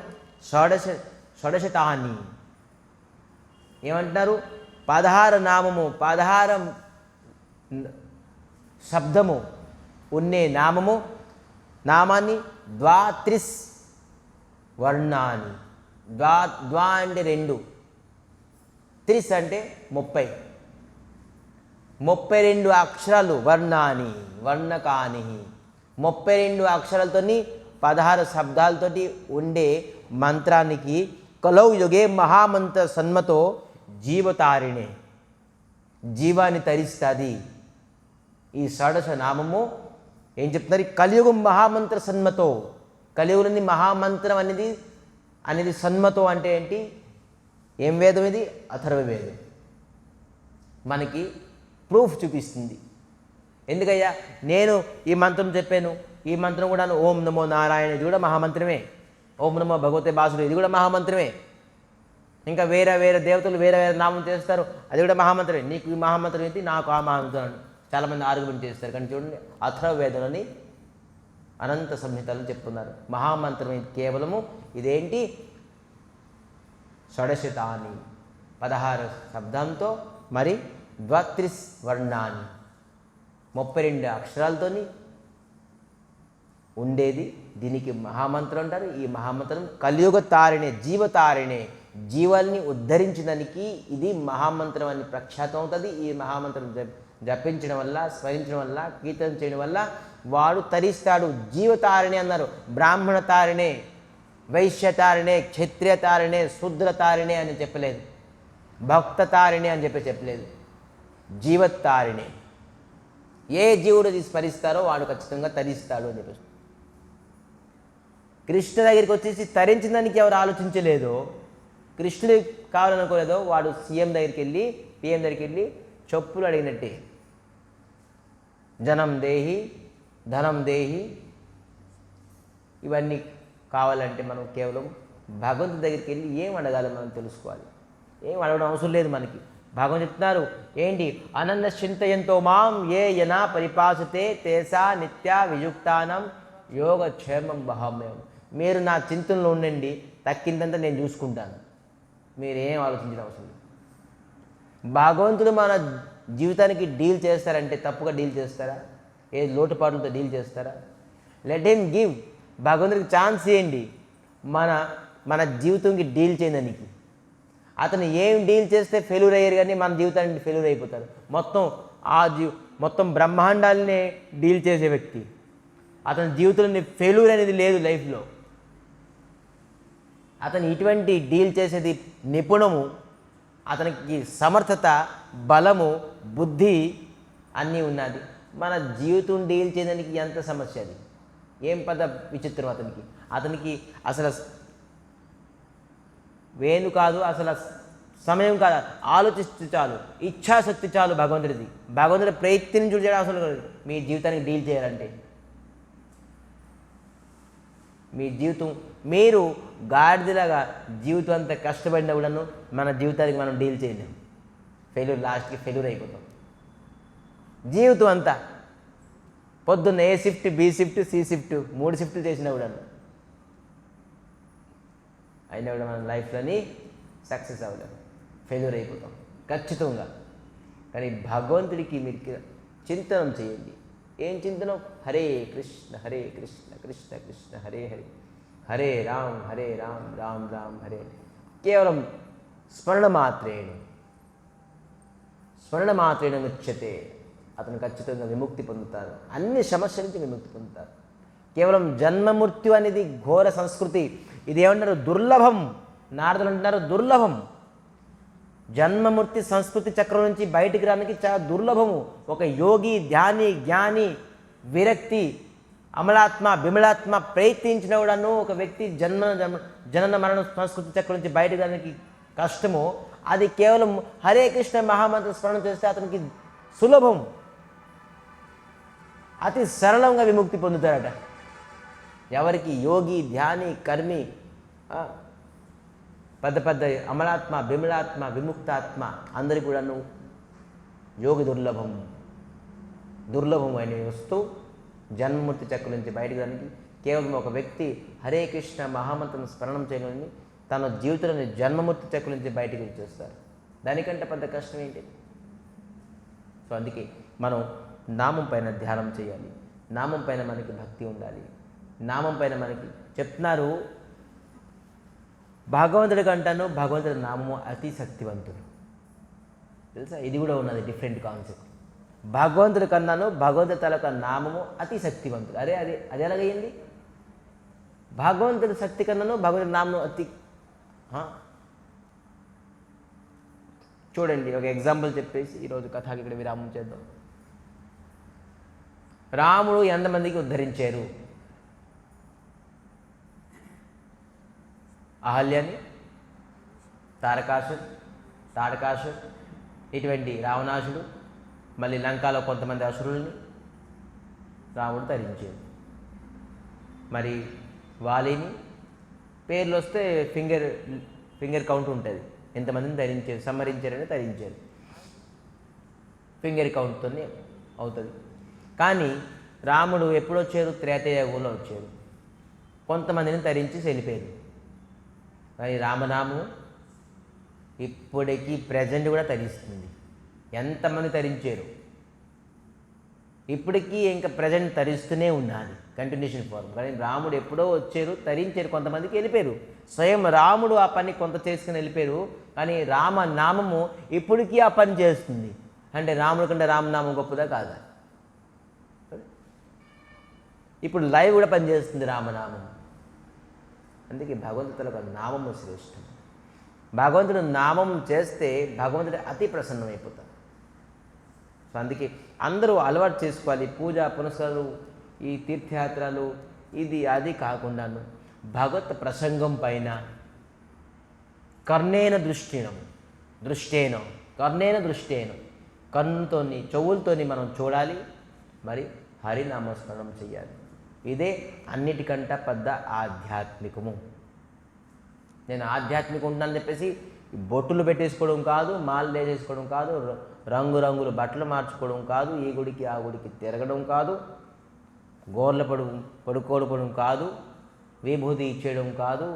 షోడశతాని ఏమంటున్నారు? 16 నామము, 16 శబ్దము ఉన్నే నామాన్ని ద్వాత్రిస్ వర్ణాన్ని. ద్వా అంటే 2, త్రిస్ అంటే 30, 32 అక్షరాలు వర్ణాని, వర్ణకాని. 32 అక్షరాలతోని 16 శబ్దాలతోటి ఉండే మంత్రానికి కలౌ యుగే మహామంత్ర సన్మతో జీవతారిణే, జీవాన్ని తరిస్తుంది. ఈ షోడశ నామము ఏం చెప్తున్నారు? కలియుగం మహామంత్ర సన్మతో. కలియుగులని మహామంత్రం అనేది సన్మతో అంటే ఏంటి? ఏం వేదం ఇది? అథర్వ వేదం. మనకి ప్రూఫ్ చూపిస్తుంది. ఎందుకయ్యా నేను ఈ మంత్రం చెప్పాను, ఈ మంత్రం కూడా ఓం నమో నారాయణ, ఇది కూడా మహామంత్రమే. ఓం నమో భగవతే బాసుడు, ఇది కూడా మహామంత్రమే. ఇంకా వేరే దేవతలు వేరే నామం చేస్తారు, అది కూడా మహామంత్రమే. నీకు ఈ మహామంత్రం ఏంటి, నాకు ఆ మహామంత్రం. చాలామంది ఆర్గ్యుమెంట్ చేస్తారు. కానీ చూడండి, అథర్వ వేదంలోని అనంత సంహితలు చెప్తున్నారు మహామంత్రం కేవలము ఇదేంటి? షోడశతాని, 16 శబ్దంతో, మరి ద్వాత్రిస్ వర్ణాన్ని, 32 అక్షరాలతోని ఉండేది. దీనికి మహామంత్రం అంటారు. ఈ మహామంత్రం కలియుగ తారిణే, జీవతారిణే, జీవాల్ని ఉద్ధరించడానికి ఇది మహామంత్రం అని ప్రఖ్యాతం అవుతుంది. ఈ మహామంత్రం జపించడం వల్ల, స్మరించడం వల్ల, కీర్తన చేయడం వల్ల వాడు తరిస్తాడు. జీవతారిణి అన్నారు. బ్రాహ్మణ తారిణే, వైశ్యతారిణే, క్షత్రియతారిణే, శూద్రతారిణే అని చెప్పలేదు. భక్తతారిణి అని చెప్పలేదు. జీవతారిణే. ఏ జీవుడు స్మరిస్తారో వాడు ఖచ్చితంగా తరిస్తాడు అని చెప్పేసి. కృష్ణ దగ్గరికి వచ్చేసి తరించిన దానికి ఎవరు ఆలోచించలేదో, కృష్ణుడు కావాలనుకోలేదో వాడు సీఎం దగ్గరికి వెళ్ళి, పిఎం దగ్గరికి వెళ్ళి చెప్పులు అడిగినట్టే. జనం దేహి, ధనం దేహి, ఇవన్నీ కావాలంటే మనం కేవలం భగవంతుడి దగ్గరికి వెళ్ళి ఏం అడగాలి మనం తెలుసుకోవాలి. ఏం అడగడం అవసరం లేదు మనకి. భగవంతుడు చెప్తున్నారు ఏంటి, అనన్న చింతయంతో మాం ఏ యనా పరిపాసతే తేసా నిత్య వియుక్తానం యోగక్షేమం బహమ్యం. మీరు నా చింతనలో ఉండండి, తక్కిందంతా నేను చూసుకుంటాను. మీరేం ఆలోచించిన అవసరం లేదు. భగవంతుడు మన జీవితానికి డీల్ చేస్తారంటే తప్పుగా డీల్ చేస్తారా? ఏ లోటుపాట్లతో డీల్ చేస్తారా? Let him give. భగవంతుడికి ఛాన్స్ ఇవ్వండి మన జీవితంకి డీల్ చేయడానికి. అతను ఏం డీల్ చేస్తే ఫెయిల్యూర్ అయ్యారు, కానీ మన జీవితానికి ఫెయిల్యూర్ అయిపోతారు. మొత్తం బ్రహ్మాండాలనే డీల్ చేసే వ్యక్తి. అతని జీవితంలో ఫెయిల్యూర్ అనేది లేదు లైఫ్లో. అతను ఇటువంటి డీల్ చేసేది నిపుణము, అతనికి సమర్థత, బలము, బుద్ధి అన్నీ ఉన్నది. మన జీవితం డీల్ చేయడానికి ఎంత సమస్య అది, ఏం పెద్ద విచిత్రం అతనికి అసలు వేణు కాదు, అసలు సమయం కాదు, ఆలోచిస్తే చాలు, ఇచ్ఛాశక్తి చాలు భగవంతుడిది. భగవంతుడి ప్రయత్నించి చేయడం అసలు మీ జీవితానికి డీల్ చేయాలంటే. మీ జీవితం మీరు గాడిదలాగా జీవితం అంతా కష్టపడినా కూడాను మన జీవితానికి మనం డీల్ చేయలేము. లాస్ట్కి ఫెయిల్యూర్ అయిపోతాం. జీవితం అంతా పొద్దున్న A shift, B shift, C shift, 3 షిఫ్ట్లు చేసినా కూడాను అయినా కూడా మన లైఫ్లోని సక్సెస్ అవ్వలేము, ఫెయిల్యూర్ అయిపోతాం ఖచ్చితంగా. కానీ భగవంతుడికి మీరు చింతనం చేయండి. ఏం చింతనం? హరే కృష్ణ హరే కృష్ణ కృష్ణ కృష్ణ హరే హరే, హరే రామ్ రామ్ రామ్ హరే. కేవలం స్మరణ మాత్రేణ ముచ్యతే. అతను ఖచ్చితంగా విముక్తి పొందుతారు, అన్ని సమస్యల నుంచి విముక్తి పొందుతారు. కేవలం జన్మమృత్యు అనేది ఘోర సంస్కృతి. ఇది ఏమంటారు? దుర్లభం. నారదులు అంటున్నారు దుర్లభం. జన్మమృత్యు సంస్కృతి చక్రం నుంచి బయటికి రావడానికి చాలా దుర్లభము. ఒక యోగి, ధ్యాని, జ్ఞాని, విరక్తి, అమలాత్మ, బిమలాత్మ ప్రయత్నించిన కూడాను ఒక వ్యక్తి జనన మరణ సంస్కృతి చక్రం నుంచి బయటికి రావడానికి కష్టము. అది కేవలం హరే కృష్ణ మహామంత్ర స్మరణ చేస్తే అతనికి సులభం, అతి సరళంగా విముక్తి పొందుతారట. ఎవరికి? యోగి, ధ్యాని, కర్మి, పెద్ద అమలాత్మ, బిమలాత్మ, విముక్తాత్మ అందరికీ కూడాను యోగి దుర్లభం అనే వస్తూ జన్మమూర్తి చక్రం నుంచి బయటకు రానికి కేవలం ఒక వ్యక్తి హరే కృష్ణ మహామంత్రం స్మరణం చేయగలని తన జీవితంలోని జన్మమూర్తి చక్రం నుంచి బయటకు వచ్చేస్తారు. దానికంటే పెద్ద కష్టం ఏంటి? సో అందుకే మనం నామం పైన ధ్యానం చేయాలి, నామం పైన మనకి భక్తి ఉండాలి. నామం పైన మనకి చెప్తున్నారు భగవంతుడికి అంటాను, భగవంతుడి నామము అతి శక్తివంతుడు. తెలుసా? ఇది కూడా ఉన్నది డిఫరెంట్ కాన్సెప్ట్. భగవంతుడి కన్నాను భగవంతుడి తలక నామము అతి శక్తివంతుడు. అది ఎలాగయ్యింది? భగవంతుడి శక్తి కన్నాను భగవంతుడి నామము అతి. చూడండి, ఒక ఎగ్జాంపుల్ చెప్పేసి ఈరోజు కథకి ఇక్కడ విరామం చేద్దాం. రాముడు ఎంతమందికి ఉద్ధరించారు? అహల్యని, తారకాసుడు, ఇటువంటి రావణాసుడు, మళ్ళీ లంకాలో కొంతమంది అసురుల్ని రాముడు తరించాడు. మరి వాలిని పేర్లు వస్తే ఫింగర్ కౌంట్ ఉంటుంది, ఎంతమందిని తరించారు, సంహరించారని తరించారు, ఫింగర్ కౌంట్తోనే అవుతుంది. కానీ రాముడు ఎప్పుడు వచ్చారు? త్రేతాయుగంలో వచ్చారు. కొంతమందిని తరించి వెళ్ళిపోయారు. కానీ రామనామం ఇప్పటికీ ప్రజెంట్ కూడా తరిస్తుంది. ఎంతమంది తరించారు? ఇప్పటికీ ఇంకా ప్రజెంట్ తరిస్తూనే ఉన్నది, కంటిన్యూషన్ ఫార్మ్. కానీ రాముడు ఎప్పుడో వచ్చారు, తరించారు, కొంతమందికి వెళ్ళిపోయారు. స్వయం రాముడు ఆ పని కొంత చేసుకుని వెళ్ళిపోయారు. కానీ రామనామము ఇప్పటికీ ఆ పని చేస్తుంది. అంటే రాముడి కంటే రామనామం గొప్పదా కాదా? ఇప్పుడు లైవ్ కూడా పనిచేస్తుంది రామనామం. అందుకే భగవంతుల నామము శ్రేష్టం. భగవంతుడు నామం చేస్తే భగవంతుడు అతి ప్రసన్నమైపోతాడు. సో అందుకే అందరూ అలవాటు చేసుకోవాలి. పూజ పునస్కారాలు, ఈ తీర్థయాత్రలు, ఇది అది కాకుండాను భగవత్ ప్రసంగం పైన దృష్టేన కన్నుతోని చెవులతోని మనం చూడాలి, మరి హరినామస్మరణం చెయ్యాలి. ఇదే అన్నిటికంటే పెద్ద ఆధ్యాత్మికము. నేను ఆధ్యాత్మికం ఉంటానని చెప్పేసి బొట్టులు పెట్టేసుకోవడం కాదు, మాలు వేసేసుకోవడం కాదు, రంగురంగులు బట్టలు మార్చుకోవడం కాదు, ఈ గుడికి ఆ గుడికి తిరగడం కాదు, గోర్ల పడుకోవడం కాదు, విభూతి ఇచ్చేయడం కాదు,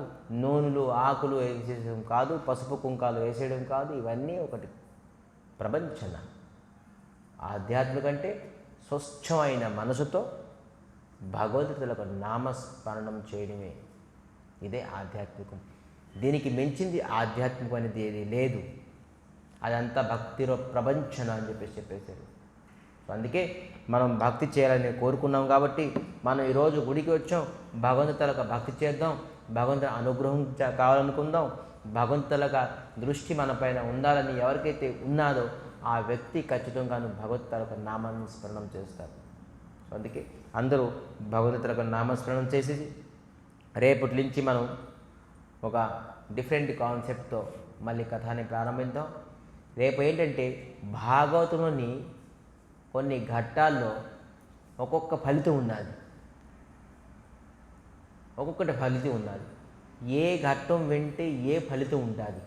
నూనెలు ఆకులు వేసేయడం కాదు, పసుపు కుంకాలు వేసేయడం కాదు. ఇవన్నీ ఒకటి ప్రపంచన. ఆధ్యాత్మిక అంటే స్వచ్ఛమైన మనసుతో భగవద్గీతలకు నామస్మరణం చేయడమే. ఇదే ఆధ్యాత్మికం. దీనికి మించింది ఆధ్యాత్మికం అనేది ఏది లేదు. అదంతా భక్తిలో ప్రపంచన అని చెప్పేశారు. సో అందుకే మనం భక్తి చేయాలని కోరుకున్నాం కాబట్టి మనం ఈరోజు గుడికి వచ్చాం. భగవంతులకు భక్తి చేద్దాం, భగవంతుని అనుగ్రహం కావాలనుకుందాం, భగవంతులకు దృష్టి మన పైన ఉండాలని ఎవరికైతే ఉన్నాదో ఆ వ్యక్తి ఖచ్చితంగాను భగవంతులకు నామస్మరణం చేస్తారు. సో అందుకే అందరూ భగవంతులకు నామస్మరణం చేసి రేపటి నుంచి మనం ఒక డిఫరెంట్ కాన్సెప్ట్తో మళ్ళీ కథని ప్రారంభిద్దాం. రేపు ఏంటంటే భాగవతంలోని కొన్ని ఘట్టాల్లో ఒక్కొక్క ఫలితం ఉన్నది, ఒక్కొక్కటి ఫలితం ఉన్నది. ఏ ఘట్టం వింటే ఏ ఫలితం ఉంటుంది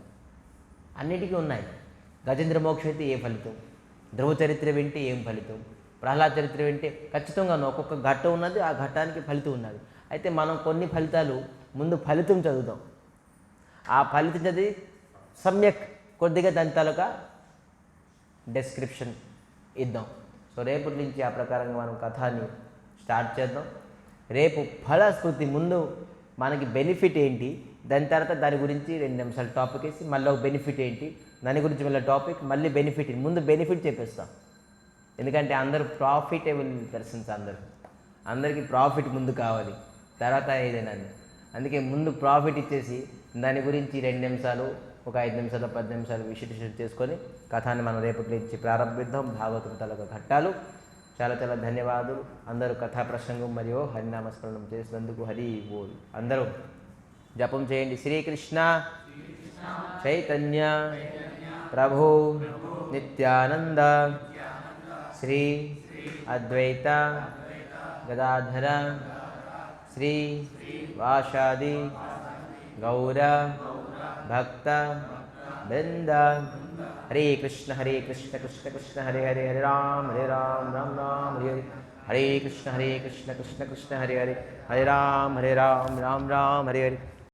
అన్నిటికీ ఉన్నాయి. గజేంద్ర మోక్షం అయితే ఏ ఫలితం, ధ్రువ చరిత్ర వింటే ఏం ఫలితం, ప్రహ్లాద చరిత్ర వింటే ఖచ్చితంగా ఒక్కొక్క ఘట్టం ఉన్నది, ఆ ఘట్టానికి ఫలితం ఉన్నది. అయితే మనం కొన్ని ఫలితాలు ముందు ఫలితం చదువుతాం, ఆ ఫలితం చదివి సమ్యక్ కొద్దిగా దాని తాలూకా డెస్క్రిప్షన్ ఇద్దాం. సో రేపటి నుంచి ఆ ప్రకారంగా మనం కథని స్టార్ట్ చేద్దాం. రేపు ఫలస్మృతి ముందు మనకి బెనిఫిట్ ఏంటి, దాని తర్వాత దాని గురించి 2 నిమిషాలు టాపిక్ వేసి మళ్ళీ ఒక బెనిఫిట్ ఏంటి, దాని గురించి మళ్ళీ టాపిక్, మళ్ళీ బెనిఫిట్. ముందు బెనిఫిట్ చెప్పేస్తాం, ఎందుకంటే అందరూ ప్రాఫిటబుల్ పర్సన్స్, అందరికీ ప్రాఫిట్ ముందు కావాలి, తర్వాత ఏదైనా. అందుకే ముందు ప్రాఫిట్ ఇచ్చేసి దాని గురించి 2 నిమిషాలు, ఒక 5 నిమిషాలు, 10 నిమిషాలు విశ్లేషణ చేసుకొని కథాన్ని మనం రేపటి నుంచి ప్రారంభిద్దాం. భాగవతం తాలూకా ఘట్టాలు. చాలా చాలా ధన్యవాదాలు. అందరూ కథా ప్రసంగం మరియు హరినామస్మరణం చేసినందుకు హరి బోల్. అందరూ జపం చేయండి. శ్రీకృష్ణ చైతన్య ప్రభు నిత్యానంద శ్రీ అద్వైత గదాధర శ్రీ వాషాది గౌర భక్త బృంద. హరే కృష్ణ కృష్ణ కృష్ణ హరే హరే, హరే రామ రామ రామ హరే హరే. హరే కృష్ణ కృష్ణ కృష్ణ హరే హరే, హరే రామ రామ రామ హరే హరే.